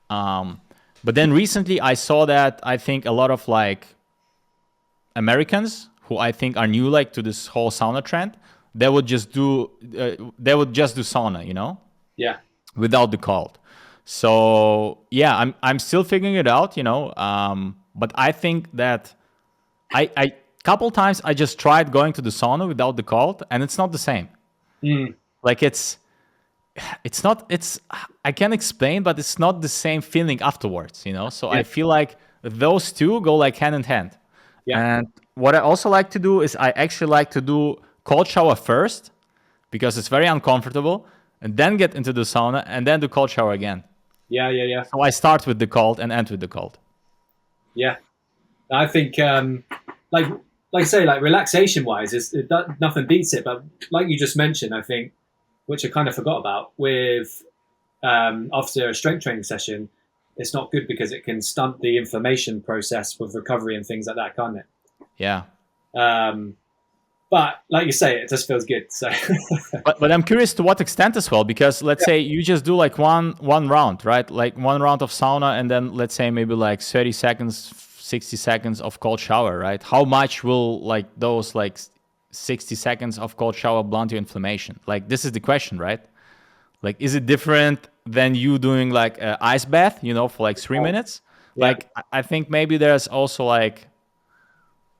But then recently I saw that I think a lot of like Americans who I think are new like to this whole sauna trend, they would just do sauna, Yeah. without the cold. So yeah, I'm still figuring it out, but I think that I couple times I just tried going to the sauna without the cold, and it's not the same. Like it's not, I can't explain, but it's not the same feeling afterwards, So yeah. I feel like those two go like hand in hand. Yeah. And what I also like to do is I actually like to do cold shower first because it's very uncomfortable, and then get into the sauna and then do cold shower again. Yeah. So I start with the cold and end with the cold. Yeah. I think like I say, like relaxation wise, nothing beats it. But like you just mentioned, I think, which I kind of forgot about, with after a strength training session, it's not good because it can stunt the inflammation process with recovery and things like that, can't it? Yeah. But like you say, it just feels good. So But I'm curious to what extent as well, because let's yeah, say you just do like one round, right? Like one round of sauna, and then let's say maybe like 30 seconds, 60 seconds of cold shower, right? How much will like those like 60 seconds of cold shower blunt your inflammation? Like this is the question, right? Like is it different than you doing like an ice bath, for like 3 minutes? yeah. Like I think maybe there's also like,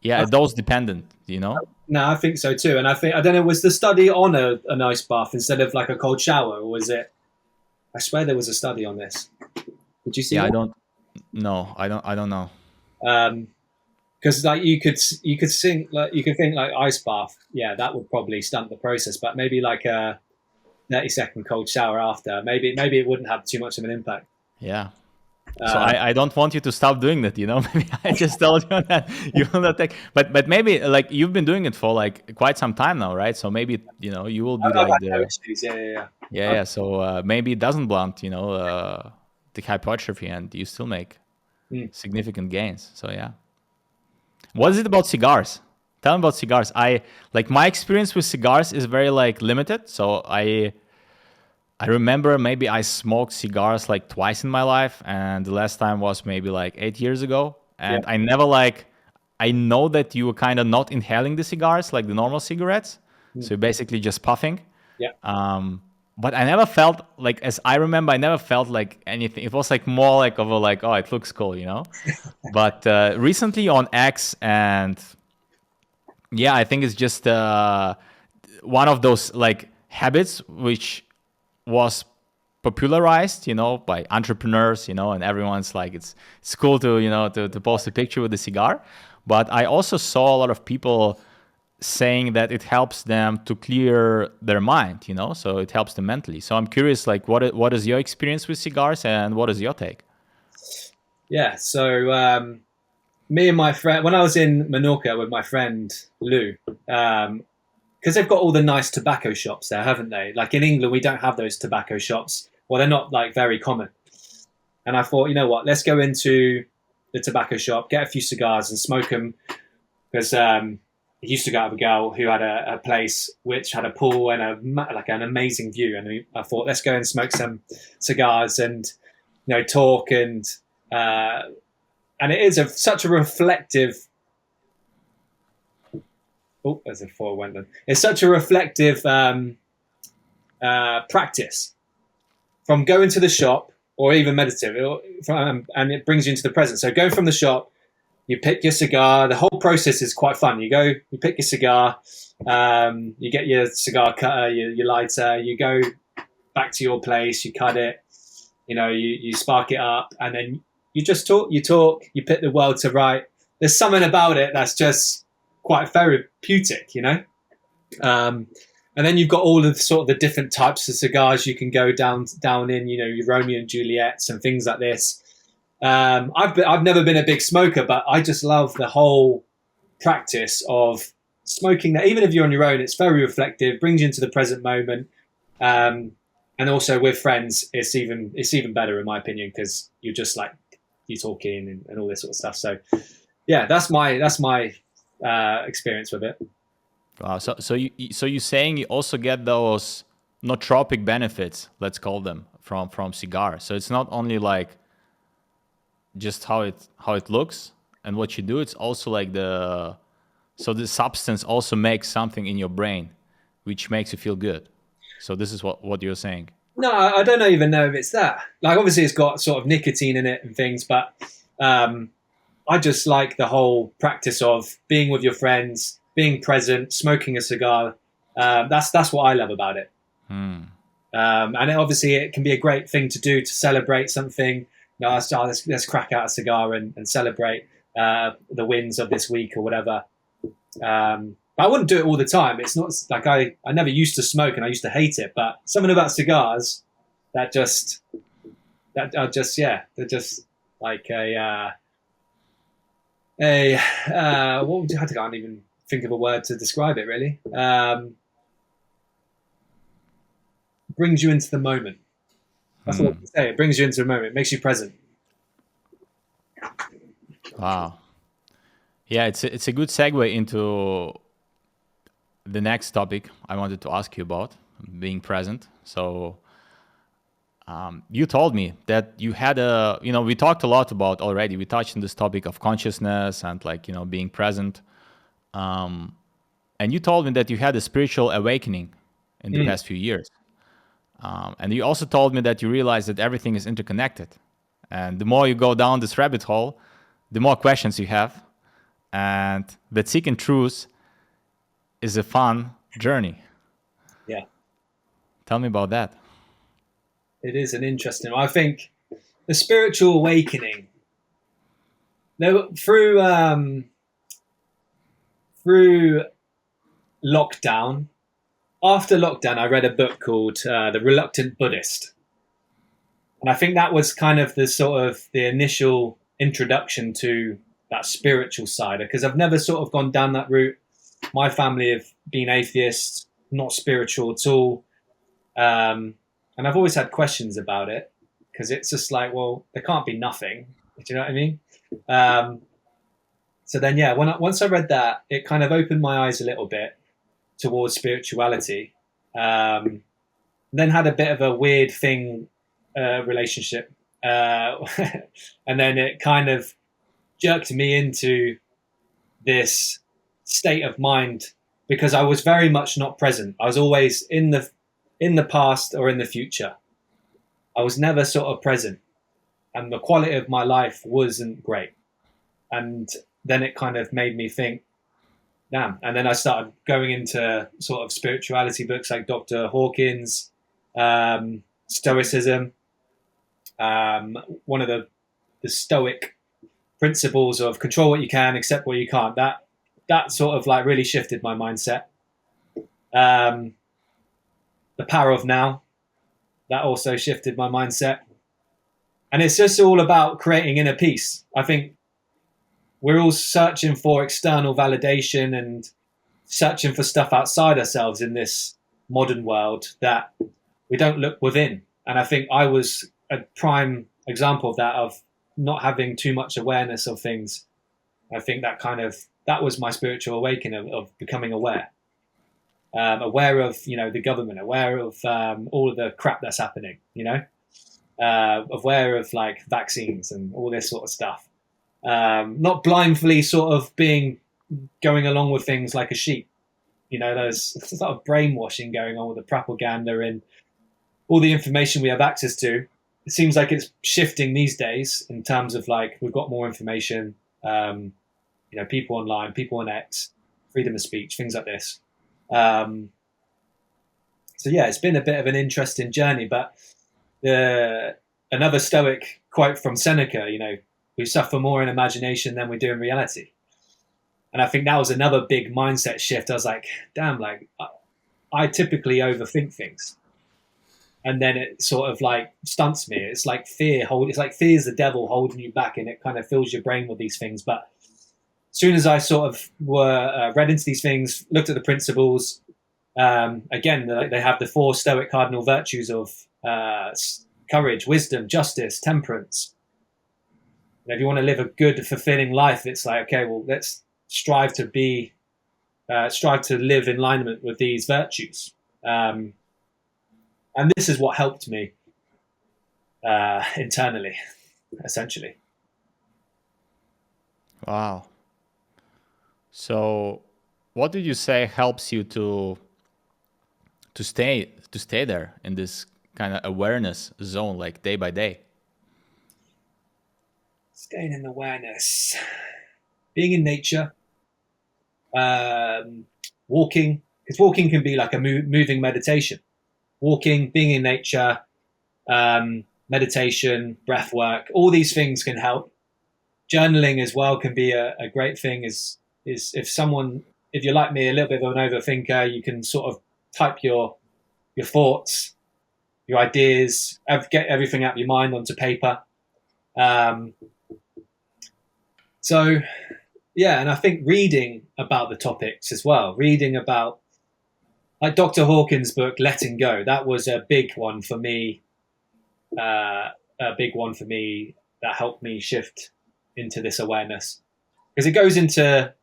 yeah, a dose dependent, you know? No, I think so too. And I don't know, was the study on an ice bath instead of like a cold shower, or was it? I swear there was a study on this. Did you see Yeah, I that? don't no, I don't know. Because like you could think like ice bath, yeah, that would probably stunt the process. But maybe like a 30-second cold shower after, maybe it wouldn't have too much of an impact. Yeah. So Um, I don't want you to stop doing that, Maybe I just told you that you will not take, but maybe like you've been doing it for like quite some time now, right? So maybe you will be I've like had no the issues. Yeah, yeah, yeah. yeah. So maybe it doesn't blunt, the hypertrophy, and you still make Mm. significant gains. So yeah. What is it about cigars? Tell me about cigars. I like my experience with cigars is very like limited. So I remember maybe I smoked cigars like twice in my life, and the last time was maybe like 8 years ago. Yeah. And I never like, I know that you were kind of not inhaling the cigars like the normal cigarettes. Mm. So you're basically just puffing. Yeah. But I never felt like, as I remember, I never felt like anything. It was like more like of a like, oh, it looks cool. But recently on X, and yeah, I think it's just one of those like habits which was popularized, by entrepreneurs, and everyone's like, it's cool to, to post a picture with a cigar. But I also saw a lot of people saying that it helps them to clear their mind, so it helps them mentally. So I'm curious, like, what is your experience with cigars, and what is your take? Yeah. So me and my friend, when I was in Menorca with my friend Lou, because they've got all the nice tobacco shops there, haven't they? Like in England, we don't have those tobacco shops. Well, they're not like very common. And I thought, you know what? Let's go into the tobacco shop, get a few cigars, and smoke them. Because he used to go out with a girl who had a place which had a pool and like an amazing view. And I thought, let's go and smoke some cigars and talk and it is such a reflective. Oh, there's a four went then. It's such a reflective practice from going to the shop or even meditative, and it brings you into the present. So going from the shop, you pick your cigar. The whole process is quite fun. You pick your cigar, you get your cigar cutter, your lighter. You go back to your place, you cut it. You spark it up, and then you just talk. You put the world to right. There's something about it that's just quite therapeutic, and then you've got all of sort of the different types of cigars you can go down in, your Romeo and Juliets and things like this. I've never been a big smoker, but I just love the whole practice of smoking. That even if you're on your own, it's very reflective, brings you into the present moment, and also with friends, it's even better in my opinion because you're just like you're talking and all this sort of stuff. So yeah, that's my experience with it. Wow. So you're saying you also get those nootropic benefits, let's call them, from cigars. So it's not only like just how it looks and what you do. It's also like the substance also makes something in your brain, which makes you feel good. So this is what you're saying. No, I don't even know if it's that. Like, obviously, it's got sort of nicotine in it and things, but I just like the whole practice of being with your friends, being present, smoking a cigar. That's what I love about it. And obviously, it can be a great thing to do to celebrate something. Let's crack out a cigar and celebrate the wins of this week or whatever. But I wouldn't do it all the time. It's not like I never used to smoke and I used to hate it. But something about cigars they're just like what would you? I can't even think of a word to describe it. Really, brings you into the moment. That's what I can say. It brings you into the moment. It makes you present. Wow. Yeah, it's a good segue into the next topic I wanted to ask you about, being present. So you told me that you had we talked a lot about already. We touched on this topic of consciousness and like, being present. And you told me that you had a spiritual awakening in the past few years. And you also told me that you realized that everything is interconnected. And the more you go down this rabbit hole, the more questions you have. And that seeking truth is a fun journey. Yeah. Tell me about that. It is an interesting one. I think the spiritual awakening, through lockdown, after lockdown, I read a book called The Reluctant Buddhist. And I think that was kind of the initial introduction to that spiritual side, because I've never sort of gone down that route. My family have been atheists, not spiritual at all. And I've always had questions about it, because it's just like, well, there can't be nothing. Do you know what I mean? So then, yeah, once I read that, it kind of opened my eyes a little bit towards spirituality. Then had a bit of a weird relationship. And then it kind of jerked me into this state of mind, because I was very much not present. I was always in the past or in the future. I was never sort of present, and the quality of my life wasn't great. And then it kind of made me think, damn. And then I started going into sort of spirituality books like Dr. Hawkins, Stoicism, one of the Stoic principles of control what you can, accept what you can't. That sort of like really shifted my mindset. The power of now, that also shifted my mindset. And it's just all about creating inner peace. I think we're all searching for external validation and searching for stuff outside ourselves in this modern world, that we don't look within. And I think I was a prime example of that, of not having too much awareness of things. I think that was my spiritual awakening of becoming aware. Aware of, the government, aware of all of the crap that's happening, aware of like vaccines and all this sort of stuff. Not blindly sort of going along with things like a sheep. There's a lot of brainwashing going on with the propaganda and all the information we have access to. It seems like it's shifting these days in terms of like, we've got more information, people online, people on X, freedom of speech, things like this. So yeah, it's been a bit of an interesting journey, but another Stoic quote from Seneca, we suffer more in imagination than we do in reality. And I think that was another big mindset shift. I was like, damn, like I typically overthink things. And then it sort of like stunts me. It's like fear is the devil holding you back, and it kind of fills your brain with these things. But as soon as I sort of read into these things, looked at the principles, again, they have the 4 Stoic cardinal virtues of courage, wisdom, justice, temperance. And if you want to live a good, fulfilling life, it's like, okay, well, let's strive to live in alignment with these virtues. And this is what helped me internally, essentially. Wow. So what did you say helps you to stay there in this kind of awareness zone, like day by day? Staying in awareness, being in nature, walking, because walking can be like a moving meditation. Walking, being in nature, meditation, breath work, all these things can help. Journaling as well can be a great thing. Is if you're like me, a little bit of an overthinker, you can sort of type your thoughts, your ideas, get everything out of your mind onto paper. So, yeah, and I think reading about the topics as well, reading about, like Dr. Hawkins' book, Letting Go, that was a big one for me, that helped me shift into this awareness. Because it goes into,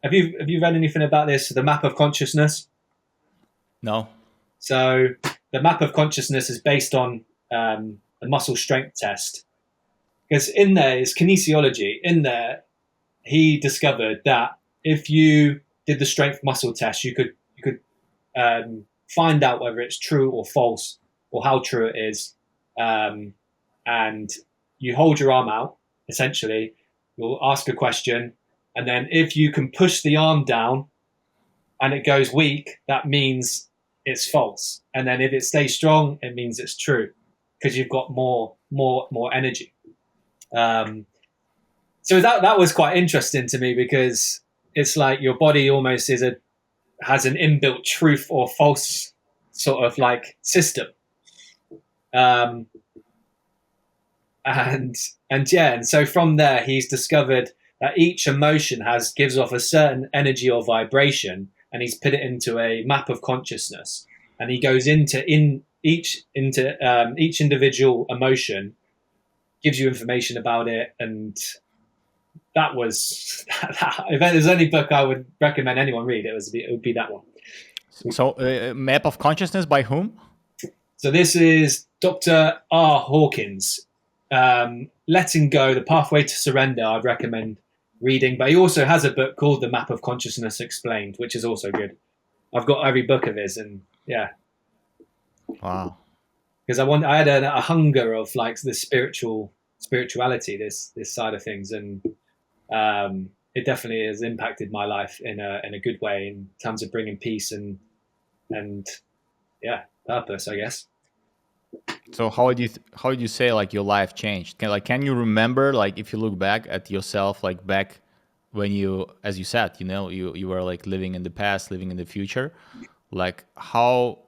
have you read anything about this? The map of consciousness. No. So the map of consciousness is based on a muscle strength test. Because in there is kinesiology. In there, he discovered that if you did the strength muscle test, you could find out whether it's true or false, or how true it is. And you hold your arm out. Essentially, you'll ask a question, and then if you can push the arm down, and it goes weak, that means it's false. And then if it stays strong, it means it's true, because you've got more energy. So that was quite interesting to me, because it's like your body almost has an inbuilt truth or false sort of like system. And so from there he's discovered that each emotion gives off a certain energy or vibration, and he's put it into a map of consciousness, and he goes into each individual emotion, gives you information about it. And that was if there's any book I would recommend anyone read, it would be that one. So map of consciousness by whom? So this is Dr. R. Hawkins. Letting Go, The Pathway to Surrender, I'd recommend reading. But he also has a book called The Map of Consciousness Explained, which is also good. I've got every book of his, and yeah. Wow. Because I had a hunger of like the spirituality, this side of things, and it definitely has impacted my life in a good way in terms of bringing peace and purpose, I guess. So how would you say like your life changed? Can you remember, like, if you look back at yourself, like back when you, as you said, you were like living in the past, living in the future, like how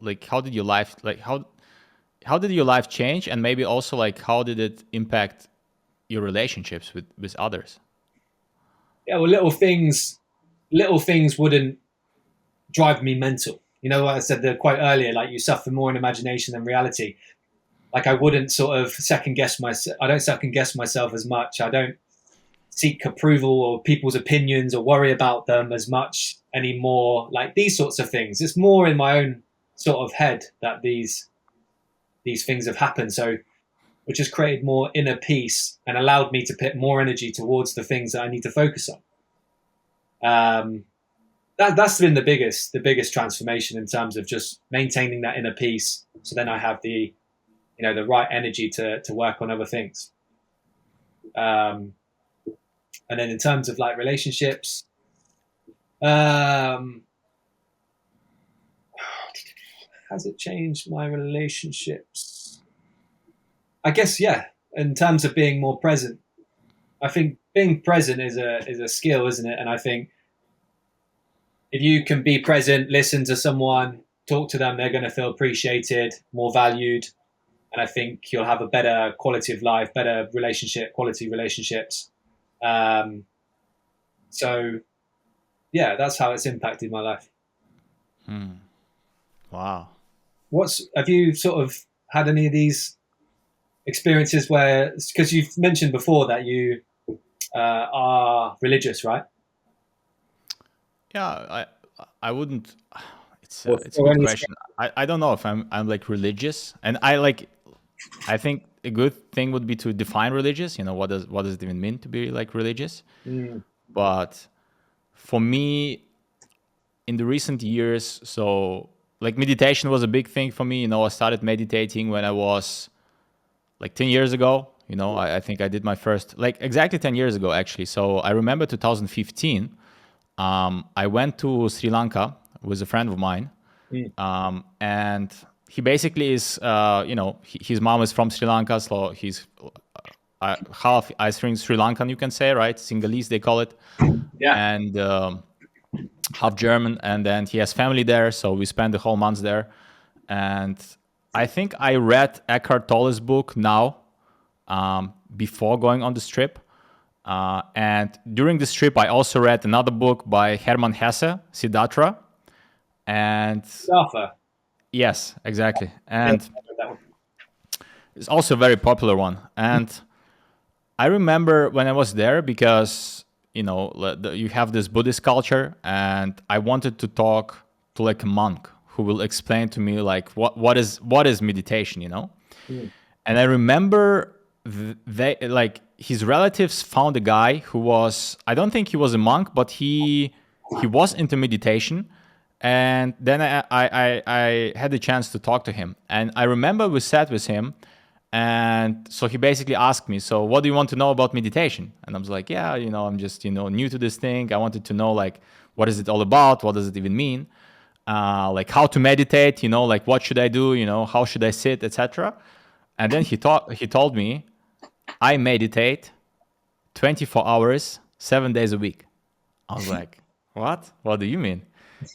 did your life, like how did your life change, and maybe also like how did it impact your relationships with others? Yeah, well, little things wouldn't drive me mental. You know what I said quite earlier, like you suffer more in imagination than reality. Like I wouldn't sort of second guess myself. I don't second guess myself as much. I don't seek approval or people's opinions or worry about them as much anymore. Like these sorts of things. It's more in my own sort of head that these things have happened. So, which has created more inner peace and allowed me to put more energy towards the things that I need to focus on. That's been the biggest transformation in terms of just maintaining that inner peace. So then I have the right energy to work on other things. And then in terms of like relationships, has it changed my relationships? I guess, yeah. In terms of being more present, I think being present is a skill, isn't it? And I think if you can be present, listen to someone, talk to them, they're going to feel appreciated, more valued. And I think you'll have a better quality of life, better quality relationships. So, yeah, that's how it's impacted my life. Wow. Have you sort of had any of these experiences where, because you've mentioned before that you are religious, right? Yeah, I wouldn't. It's a good question. I don't know if I'm like religious, and I think a good thing would be to define religious. What does it even mean to be like religious? But for me, in the recent years, so like meditation was a big thing for me. I started meditating when I was like 10 years ago. I think I did my first, like exactly 10 years ago actually. So I remember 2015. I went to Sri Lanka with a friend of mine, and he basically is, his mom is from Sri Lanka, so he's half, I think, Sri Lankan, you can say, right? Sinhalese, they call it. Yeah. And half German, and then he has family there, so we spent the whole month there. And I think I read Eckhart Tolle's book Now before going on this trip. And during this trip, I also read another book by Hermann Hesse, Siddhartha. And Siddhartha. Yes, exactly. And it's also a very popular one. And I remember when I was there, because you have this Buddhist culture, and I wanted to talk to like a monk who will explain to me like what is meditation, Mm. And I remember they like his relatives found a guy who was, I don't think he was a monk, but he was into meditation. And then I had the chance to talk to him, and I remember we sat with him, and so he basically asked me, so what do you want to know about meditation? And I was like, yeah, I'm just new to this thing. I wanted to know like what is it all about? What does it even mean? Like how to meditate, like what should I do? How should I sit, etc. And then he told me, I meditate 24 hours, 7 days a week. I was like, what? What do you mean?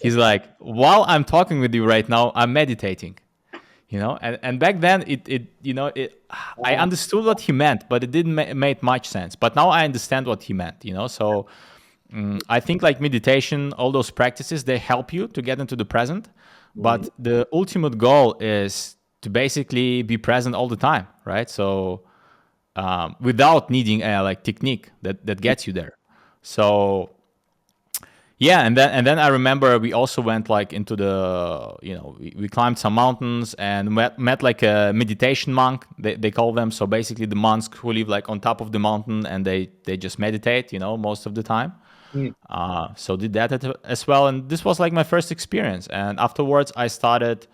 He's like, while I'm talking with you right now, I'm meditating. And back then I understood what he meant, but it didn't make much sense. But now I understand what he meant. So I think like meditation, all those practices, they help you to get into the present. But the ultimate goal is to basically be present all the time, right? So without needing a like technique that gets you there. So yeah, and then I remember we also went like into the we climbed some mountains and met like a meditation monk, they call them. So basically the monks who live like on top of the mountain, and they just meditate most of the time. Mm. So did that as well, and this was like my first experience. And afterwards I started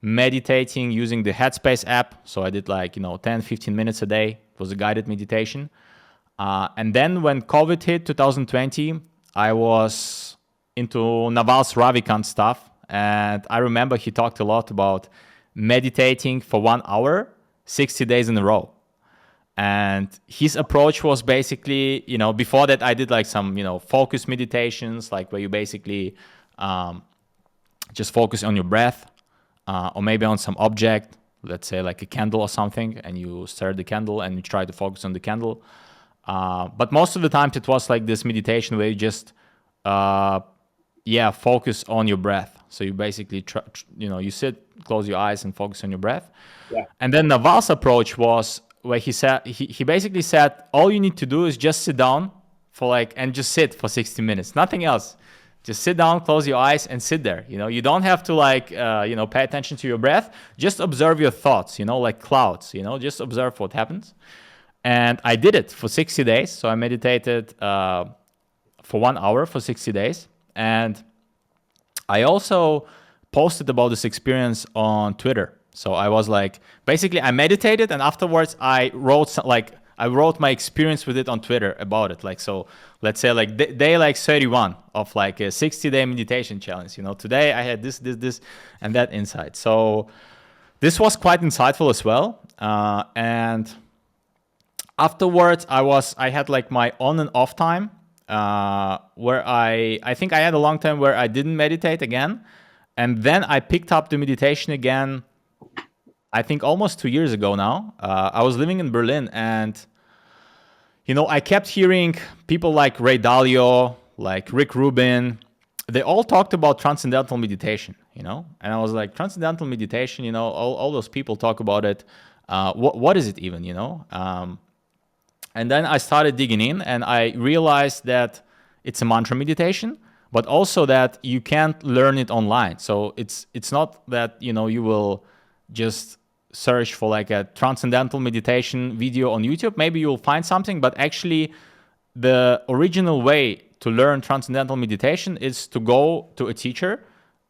meditating using the Headspace app. So I did like 10-15 minutes a day. It was a guided meditation. And then when COVID hit 2020, I was into Naval's Ravikant stuff, and I remember he talked a lot about meditating for 1 hour 60 days in a row. And his approach was basically, before that I did like some focus meditations, like where you basically just focus on your breath, or maybe on some object, let's say like a candle or something, and you stare at the candle and you try to focus on the candle. But most of the times it was like this meditation where you just focus on your breath. So you basically you sit, close your eyes and focus on your breath. Yeah. And then Naval's approach was where he said he basically said all you need to do is just sit down and just sit for 60 minutes, nothing else. Just sit down, close your eyes, and sit there. You don't have to pay attention to your breath. Just observe your thoughts, like clouds. Just observe what happens. And I did it for 60 days. So I meditated for 1 hour for 60 days. And I also posted about this experience on Twitter. So I was like, basically I meditated, and afterwards I wrote my experience with it on Twitter about it. Like, so let's say like day like 31 of like a 60-day meditation challenge. Today I had this, and that insight. So this was quite insightful as well. And afterwards I had like my on and off time, where I think I had a long time where I didn't meditate again. And then I picked up the meditation again, I think almost 2 years ago now. I was living in Berlin, and I kept hearing people like Ray Dalio, like Rick Rubin. They all talked about transcendental meditation, and I was like, transcendental meditation, all those people talk about it. What is it even, And then I started digging in, and I realized that it's a mantra meditation, but also that you can't learn it online. So it's not that, you will just search for like a transcendental meditation video on YouTube. Maybe you'll find something, but actually the original way to learn transcendental meditation is to go to a teacher.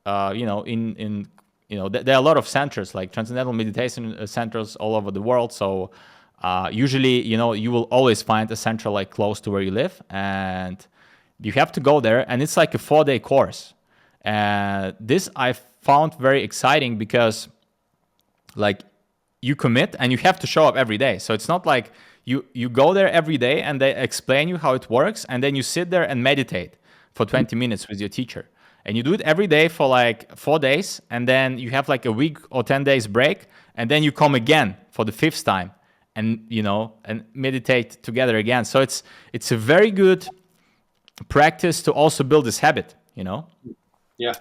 There are a lot of centers, like transcendental meditation centers all over the world. So usually, you will always find a center like close to where you live, and you have to go there, and it's like a 4-day course. And this I found very exciting because like you commit and you have to show up every day. So it's not like you go there every day and they explain you how it works, and then you sit there and meditate for 20 minutes with your teacher. And you do it every day for like 4 days, and then you have like a week or 10 days break, and then you come again for the 5th time and and meditate together again. So it's a very good practice to also build this habit. Yeah.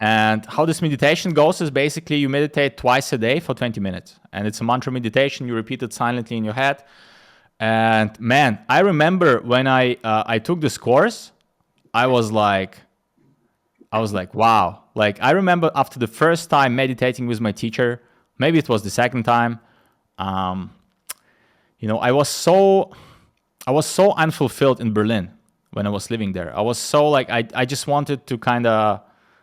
And how this meditation goes is basically you meditate twice a day for 20 minutes. And it's a mantra meditation. You repeat it silently in your head. And man, I remember when I took this course, I was like, wow. Like I remember after the first time meditating with my teacher, maybe it was the second time, um, I was so unfulfilled in Berlin when I was living there. I was so like I just wanted to kind of,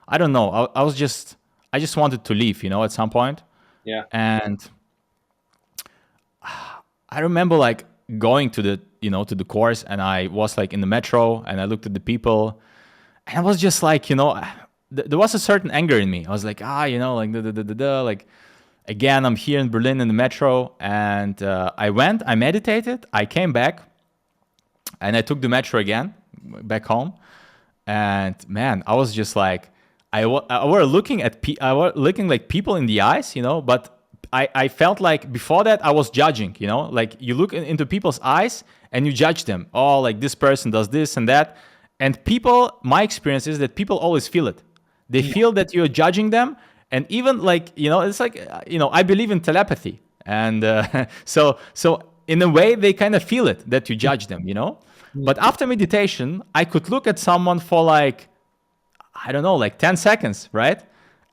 I don't know. I just wanted to leave, at some point. Yeah. And I remember like going to the course, and I was like in the metro, and I looked at the people, and I was just like, there was a certain anger in me. I was like, like like again, I'm here in Berlin in the metro, and I meditated, I came back, and I took the metro again back home, and man, I was just like, I were looking at I were looking like people in the eyes, but I felt like before that I was judging, like you look into people's eyes and you judge them. Oh, like this person does this and that. And people, my experience is that people always feel it. They feel that you're judging them. And even like, it's like, I believe in telepathy. And so in a way, they kind of feel it that you judge them, But after meditation, I could look at someone for like, I don't know, like 10 seconds, right?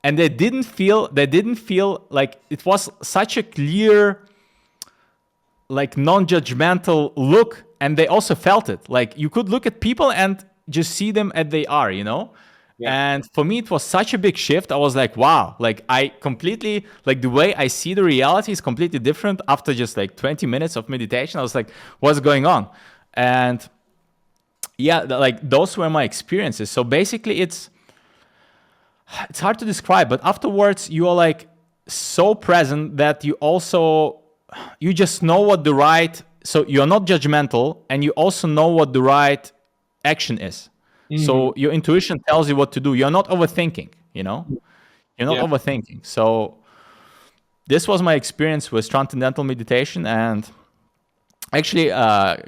And they didn't feel like it was such a clear, like non-judgmental look. And they also felt it. Like you could look at people and just see them as they are, Yeah. And for me, it was such a big shift. I was like, wow, like I completely, like the way I see the reality is completely different after just like 20 minutes of meditation. I was like, what's going on? And yeah, like those were my experiences. So basically it's hard to describe, but afterwards you are like so present that you just know what the right, so you're not judgmental, and you also know what the right action is. So your intuition tells you what to do. You're not overthinking, You're not overthinking. So this was my experience with Transcendental Meditation, and actually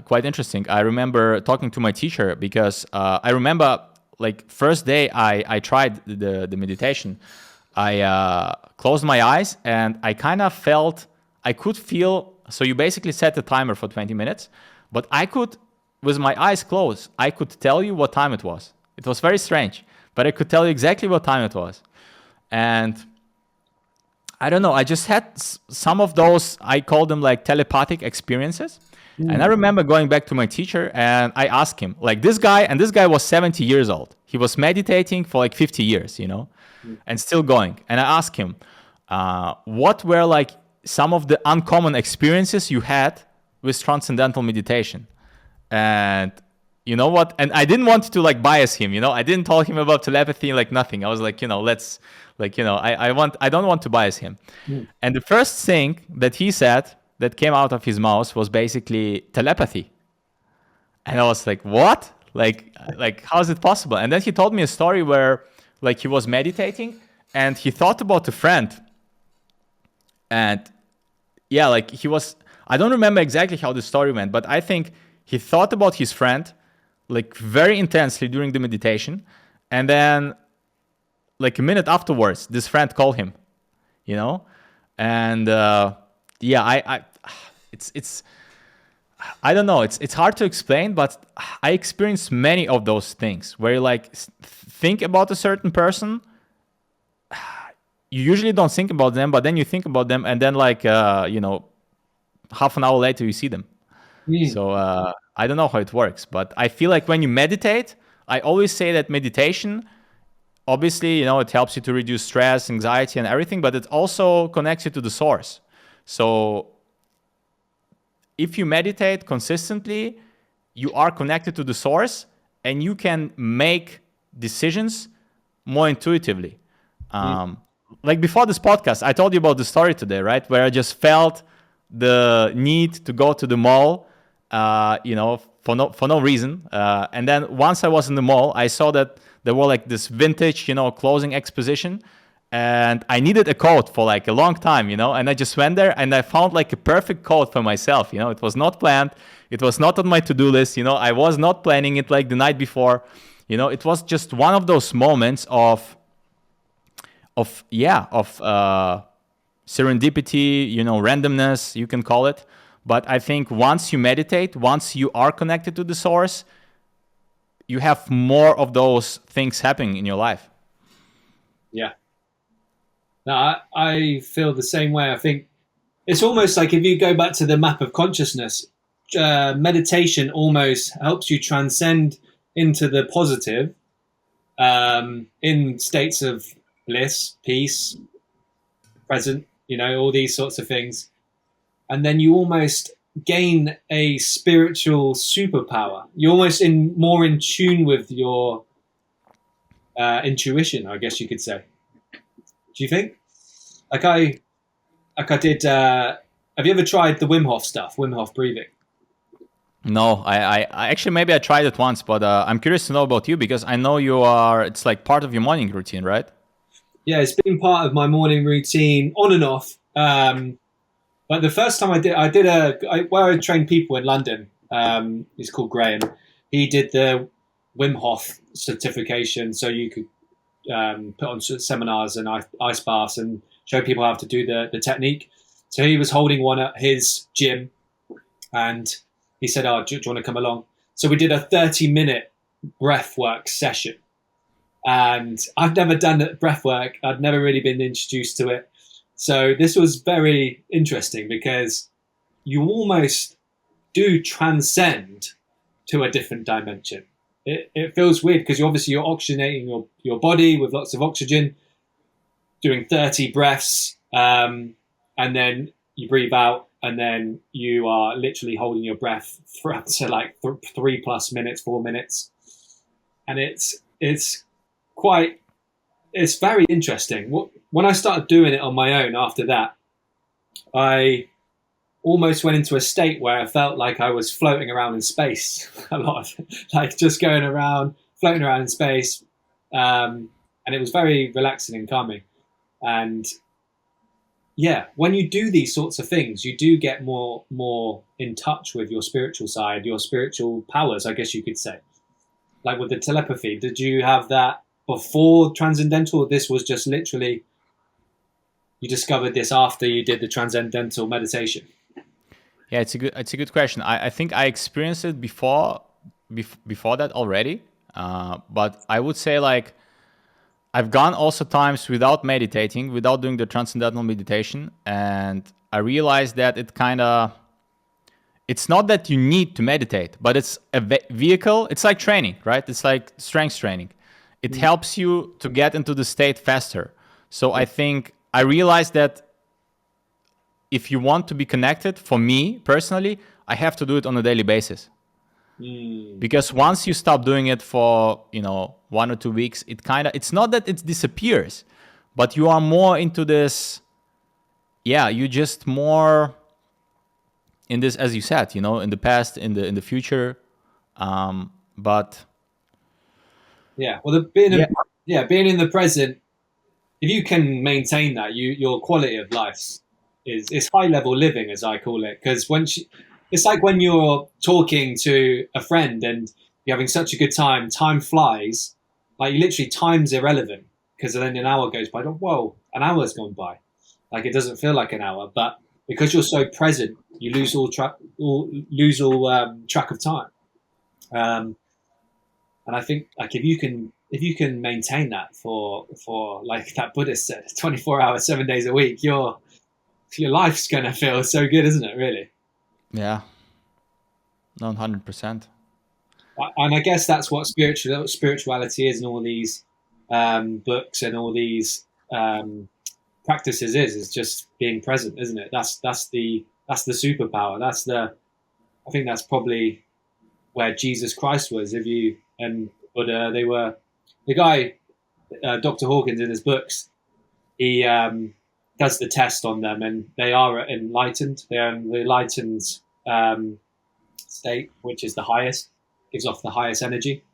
quite interesting. I remember talking to my teacher because I remember like first day I tried the meditation. I closed my eyes and I kind of I could feel, so you basically set a timer for 20 minutes, but I could, with my eyes closed, I could tell you what time it was. It was very strange, but I could tell you exactly what time it was. And I don't know, I just had some of those, I call them like telepathic experiences. And I remember going back to my teacher and I asked him, like this guy was 70 years old. He was meditating for like 50 years, and still going. And I asked him, what were like some of the uncommon experiences you had with Transcendental Meditation? And you know what? And I didn't want to like bias him, I didn't tell him about telepathy, like nothing. I was like, let's like, I don't want to bias him. And the first thing that he said that came out of his mouth was basically telepathy. And I was like, what? Like how is it possible? And then he told me a story where like he was meditating and he thought about a friend. And yeah, like I don't remember exactly how the story went, but I think he thought about his friend like very intensely during the meditation. And then like a minute afterwards, this friend called him, and yeah, it's I don't know, it's hard to explain, but I experienced many of those things where you like think about a certain person. You usually don't think about them, but then you think about them, and then like half an hour later you see them. So I don't know how it works, but I feel like when you meditate, I always say that meditation, obviously, it helps you to reduce stress, anxiety, and everything, but it also connects you to the source. So if you meditate consistently, you are connected to the source and you can make decisions more intuitively. Like before this podcast, I told you about the story today, right? Where I just felt the need to go to the mall, for no reason. And then once I was in the mall, I saw that there were like this vintage, clothing exposition. And I needed a coat for like a long time, and I just went there and I found like a perfect coat for myself. It was not planned. It was not on my to-do list. I was not planning it like the night before. It was just one of those moments of serendipity, randomness, you can call it. But I think once you meditate, once you are connected to the source, you have more of those things happening in your life. Yeah. No, I feel the same way. I think it's almost like if you go back to the map of consciousness, meditation almost helps you transcend into the positive, in states of bliss, peace, present, all these sorts of things. And then you almost gain a spiritual superpower. You're almost more in tune with your intuition, I guess you could say. Do you think? Like I did. Have you ever tried the Wim Hof stuff? Wim Hof breathing. No, I actually, maybe I tried it once, but I'm curious to know about you because I know it's like part of your morning routine, right? Yeah, it's been part of my morning routine on and off. But the first time where I trained people in London. He's called Graham. He did the Wim Hof certification, so you could put on seminars and ice baths and show people how to do the technique. So he was holding one at his gym, and he said, "Oh, do you want to come along?" So we did a 30-minute breath work session. And I've never done breath work. I'd never really been introduced to it. So this was very interesting because you almost do transcend to a different dimension. It feels weird because you're oxygenating your body with lots of oxygen, doing 30 breaths, and then you breathe out, and then you are literally holding your breath for up to like 3+ minutes, 4 minutes. And it's very interesting. When I started doing it on my own after that, I almost went into a state where I felt like I was floating around in space a lot, like just going around, floating around in space. And it was very relaxing and calming. And yeah, when you do these sorts of things, you do get more in touch with your spiritual side, your spiritual powers, I guess you could say. Like with the telepathy, did you have that before Transcendental? This was just literally, you discovered this after you did the Transcendental Meditation? Yeah, it's a good question. I think I experienced it before that already, but I would say like I've gone also times without meditating, without doing the Transcendental Meditation, and I realized that it's not that you need to meditate, but it's a vehicle. It's like training, right? It's like strength training. It helps you to get into the state faster. So I think I realized that if you want to be connected, for me personally, I have to do it on a daily basis. Because once you stop doing it for 1 or 2 weeks, it's not that it disappears, but you are more into this. Yeah, you just more in this, as you said, in the past, in the future, but yeah. Well, being in the present, if you can maintain that, your quality of life is high level living, as I call it. Because it's like when you're talking to a friend and you're having such a good time, time flies. Like literally, time's irrelevant because then an hour goes by. Whoa, an hour's gone by. Like it doesn't feel like an hour, but because you're so present, you lose all track of time. And I think like if you can maintain that for like that Buddhist said, 24 hours, 7 days a week, your life's gonna feel so good, isn't it? Really? Yeah. No, 100%. And I guess that's what spirituality is, and all these books and all these practices is just being present, isn't it? That's the superpower. I think that's probably where Jesus Christ was. And Buddha, they were the guy, Dr. Hawkins in his books. He does the test on them, and they are enlightened. They're in the enlightened state, which is the highest, gives off the highest energy.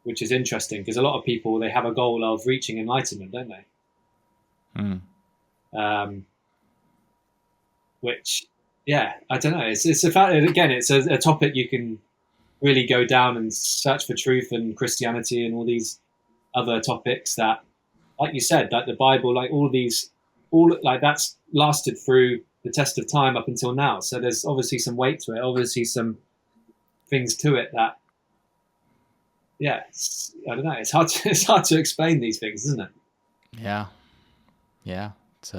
Which is interesting because a lot of people, they have a goal of reaching enlightenment, don't they? Which, yeah, I don't know. It's a fact. Again, it's a topic you can really go down and search for truth and Christianity and all these other topics that, like you said, like the Bible, like all these all like that's lasted through the test of time up until now. So there's obviously some weight to it, obviously some things to it that, yeah, I don't know. It's hard to explain these things, isn't it? Yeah, yeah. It's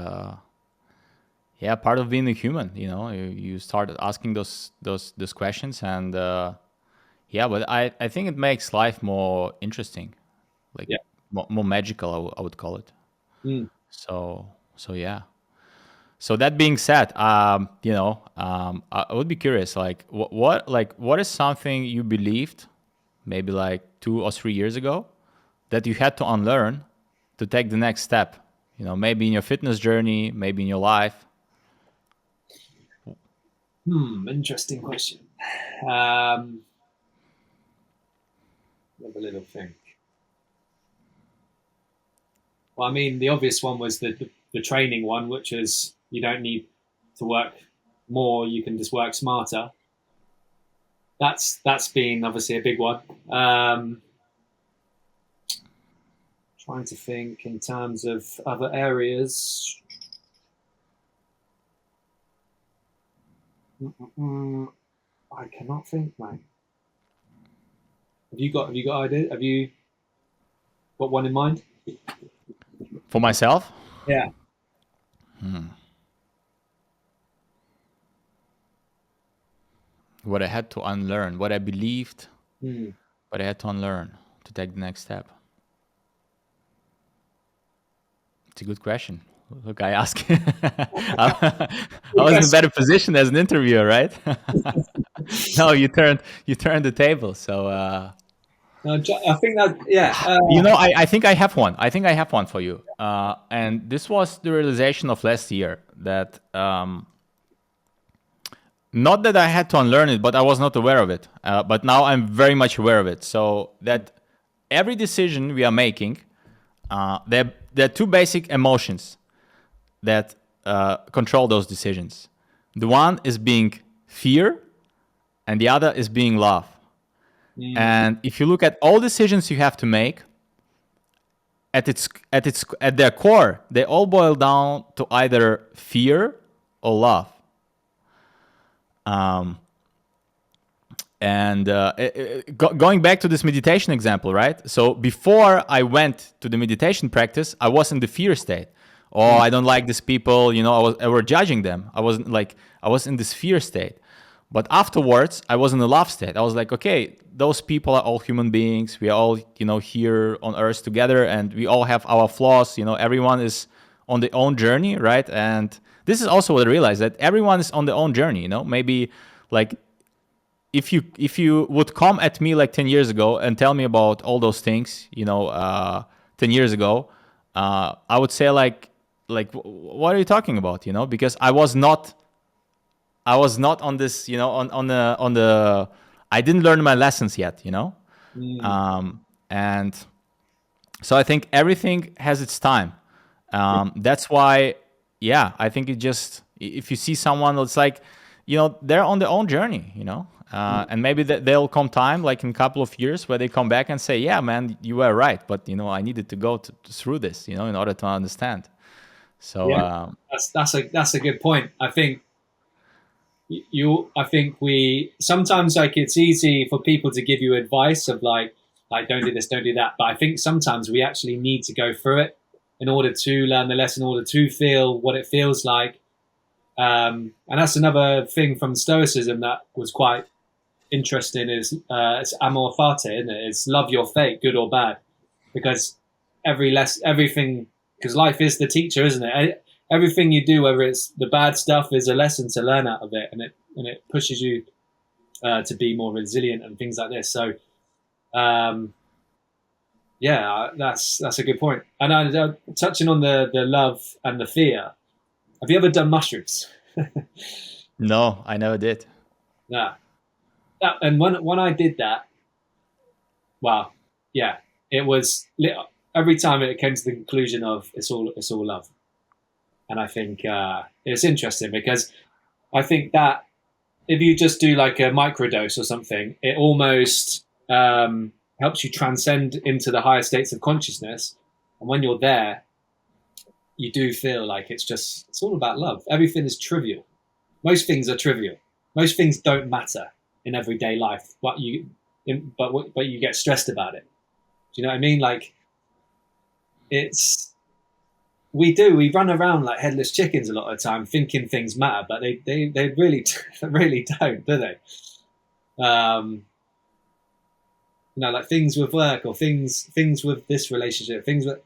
yeah, part of being a human. You start asking those questions, and yeah, but I think it makes life more interesting, like Yeah. more magical. I would call it. Mm. So yeah. So that being said, I would be curious, like what is something you believed maybe like 2 or 3 years ago that you had to unlearn to take the next step? Maybe in your fitness journey, maybe in your life. Interesting question. Have a little think. Well, I mean, the obvious one was the training one, which is you don't need to work more; you can just work smarter. That's been obviously a big one. Trying to think in terms of other areas. I cannot think, mate. Have you got idea? Have you got one in mind? For myself, Yeah. what I had to unlearn, what I believed, Hmm. but I had to unlearn to take the next step. It's a good question. Look, I ask. I was in a better position as an interviewer, right? No, you turned the table. So No, I think that yeah. I think I have one. I think I have one for you. And this was the realization of last year that not that I had to unlearn it, but I was not aware of it. But now I'm very much aware of it. So that every decision we are making, there are two basic emotions that control those decisions. The one is being fear, and the other is being love. And if you look at all decisions you have to make, at their core, they all boil down to either fear or love. And going back to this meditation example, right? So before I went to the meditation practice, I was in the fear state. Oh, I don't like these people. I was judging them. I was in this fear state. But afterwards, I was in the love state. I was like, okay, those people are all human beings. We are all, here on earth together, and we all have our flaws. Everyone is on their own journey, right? And this is also what I realized, that everyone is on their own journey. Maybe like if you would come at me like 10 years ago and tell me about all those things, 10 years ago, I would say like what are you talking about? Because I was not on this, on the I didn't learn my lessons yet, and so I think everything has its time. That's why, yeah, I think if you see someone, it's like, they're on their own journey, and maybe there'll come time, like in a couple of years, where they come back and say, yeah, man, you were right, but I needed to go through this, in order to understand. So yeah, that's a good point. I think I think we sometimes, like, it's easy for people to give you advice of like don't do this, don't do that, but I think sometimes we actually need to go through it in order to learn the lesson, in order to feel what it feels like. And that's another thing from Stoicism that was quite interesting, is it's amor fati, isn't it? It's love your fate, good or bad, because everything, because life is the teacher, isn't it? Everything you do, whether it's the bad stuff, is a lesson to learn out of it, and it pushes you to be more resilient and things like this. So, yeah, that's a good point. And touching on the love and the fear, have you ever done mushrooms? no, I never did. Yeah. And when I did that, well, yeah, it was every time it came to the conclusion of it's all love. And I think it's interesting, because I think that if you just do like a microdose or something, it almost helps you transcend into the higher states of consciousness. And when you're there, you do feel like it's all about love. Everything is trivial. Most things are trivial. Most things don't matter in everyday life, but you get stressed about it. Do you know what I mean? Like, it's we run around like headless chickens a lot of the time, thinking things matter, but they really they really don't, do they? Like things with work or things with this relationship, things that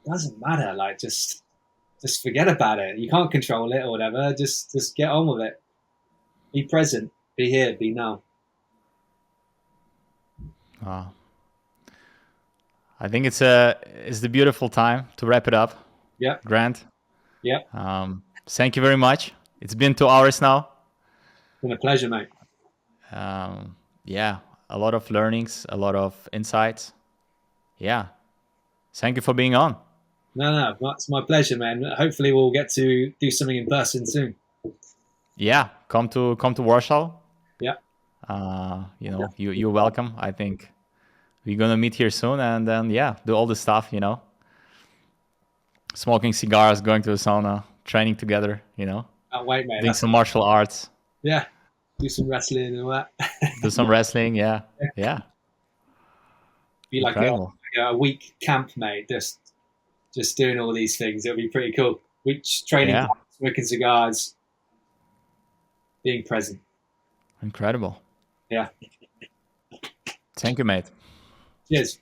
doesn't matter. Like, just forget about it. You can't control it or whatever. Just get on with it. Be present. Be here. Be now. Wow. I think it's the beautiful time to wrap it up. Yeah. Grant. Yeah. Thank you very much. It's been 2 hours now. It's been a pleasure, mate. Yeah, a lot of learnings, a lot of insights. Yeah. Thank you for being on. No, it's my pleasure, man. Hopefully we'll get to do something in person soon. Yeah, come to Warsaw. Yeah. You're welcome. I think we're gonna meet here soon, and then do all the stuff. Smoking cigars, going to the sauna, training together. Can't wait, mate. Doing some martial arts. Yeah. Do some wrestling and all that. Do some wrestling. Yeah. Be like a week camp, mate. Just doing all these things. It'll be pretty cool. Week training, smoking cigars, being present. Incredible. Yeah. Thank you, mate. Cheers.